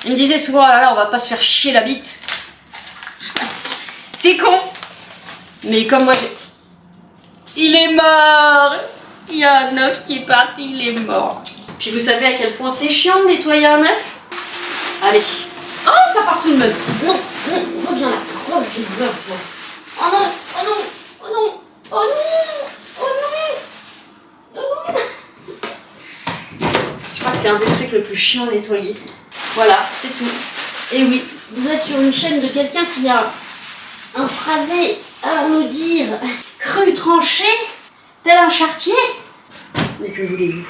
Il me disait souvent, oh là là, on va pas se faire chier la bite. C'est con. Mais comme moi, il est mort. Il y a un œuf qui est parti, il est mort. Puis vous savez à quel point c'est chiant de nettoyer un œuf? Allez. Oh, ça part sous le meuble. Non, non, reviens là. Reviens là, toi. Oh non, oh non, oh non, oh non, oh non, oh non. Je crois que c'est un des trucs le plus chiant à nettoyer. Voilà, c'est tout. Et oui, vous êtes sur une chaîne de quelqu'un qui a un phrasé, alors nous dire, cru tranché, tel un charretier. Mais que voulez-vous?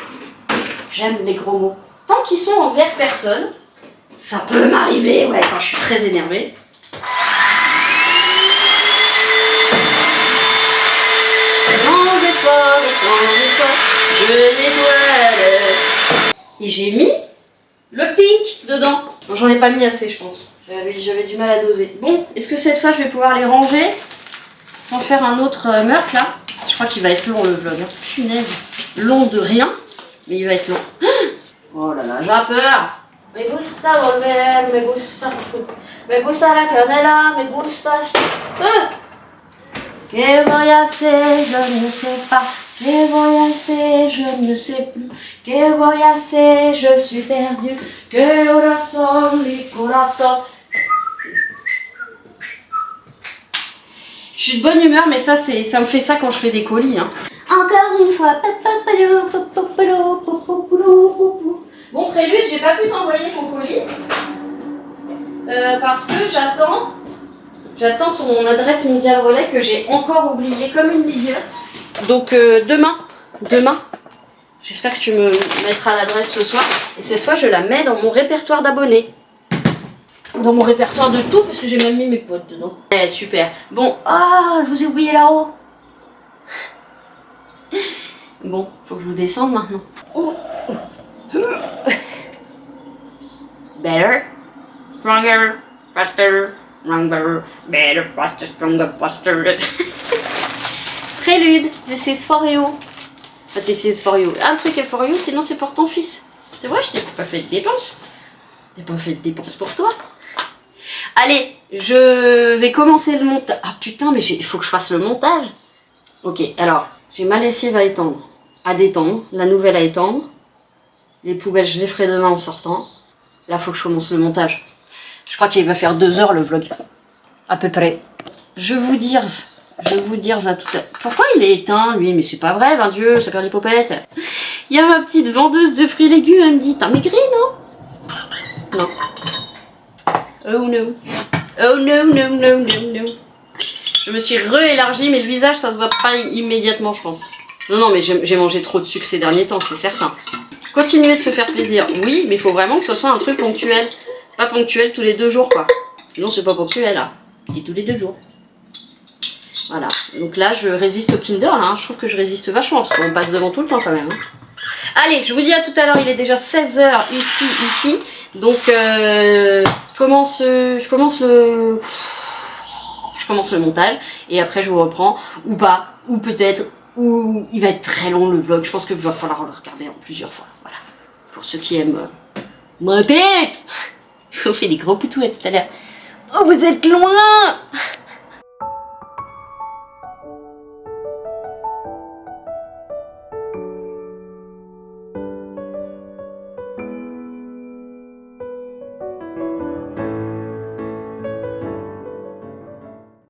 J'aime les gros mots. Tant qu'ils sont envers personne, Ça peut m'arriver, ouais, quand je suis très énervée. Sans effort, je nettoie. Et j'ai mis le pink dedans. Bon, j'en ai pas mis assez, je pense. J'avais du mal à doser. Bon, est-ce que cette fois je vais pouvoir les ranger sans faire un autre meurtre là? Je crois qu'il va être long le vlog. Hein. Punaise. Long de rien, mais il va être long. Oh là là, j'ai peur. Me gusta volver, me gusta la canela, me gusta... Que voy a hacer, je ne sais pas. Que voy a hacer, je ne sais plus. Que voy a hacer, je suis perdue. Que corazón, mi corazón. Je suis de bonne humeur, mais ça me fait ça quand je fais des colis. Hein. Encore une fois. Bon, Prélude, j'ai pas pu t'envoyer ton colis. Parce que j'attends ton adresse mondiale relais que j'ai encore oublié comme une idiote. Donc demain, j'espère que tu me mettras l'adresse ce soir. Et cette fois, je la mets dans mon répertoire d'abonnés. Dans mon répertoire de tout, parce que j'ai même mis mes potes dedans. Eh, super. Bon, je vous ai oublié là-haut. Bon, faut que je vous descende maintenant. Better, stronger, faster, stronger, better, faster, stronger, faster. Prélude, this is for you. Enfin, this is for you. Un truc est for you, sinon c'est pour ton fils. C'est vrai, je t'ai pas fait de dépenses. T'as pas fait de dépenses pour toi. Allez, je vais commencer le montage. Ah putain, mais il faut que je fasse le montage. Ok, alors, j'ai ma lessive à étendre, à détendre, la nouvelle à étendre. Les poubelles, je les ferai demain en sortant. Là, faut que je commence le montage. Je crois qu'il va faire 2 heures le vlog. À peu près. Je vous dire à tout à l'heure. Pourquoi il est éteint, lui? Mais c'est pas vrai, ben Dieu, ça perd les popettes. Il y a ma petite vendeuse de fruits et légumes, elle me dit, t'as maigri, non? Non. Oh no. Oh no, no, no, no, no. Je me suis re-élargie, mais le visage, ça se voit pas immédiatement, je pense. Non, mais j'ai mangé trop de sucre ces derniers temps, c'est certain. Continuer de se faire plaisir, oui, mais il faut vraiment que ce soit un truc ponctuel. Pas ponctuel tous les 2 jours, quoi. Sinon, c'est pas ponctuel, là. C'est tous les 2 jours. Voilà. Donc là, je résiste au Kinder, là. Hein. Je trouve que je résiste vachement, parce qu'on passe devant tout le temps, quand même. Hein. Allez, je vous dis à tout à l'heure, il est déjà 16h ici. Donc, je commence le montage, et après, je vous reprends, ou pas, ou peut-être, ou il va être très long, le vlog. Je pense qu'il va falloir le regarder en plusieurs fois. Voilà. Pour ceux qui aiment ma tête. Je vous fais des gros poutous à tout à l'heure. Oh, vous êtes loin!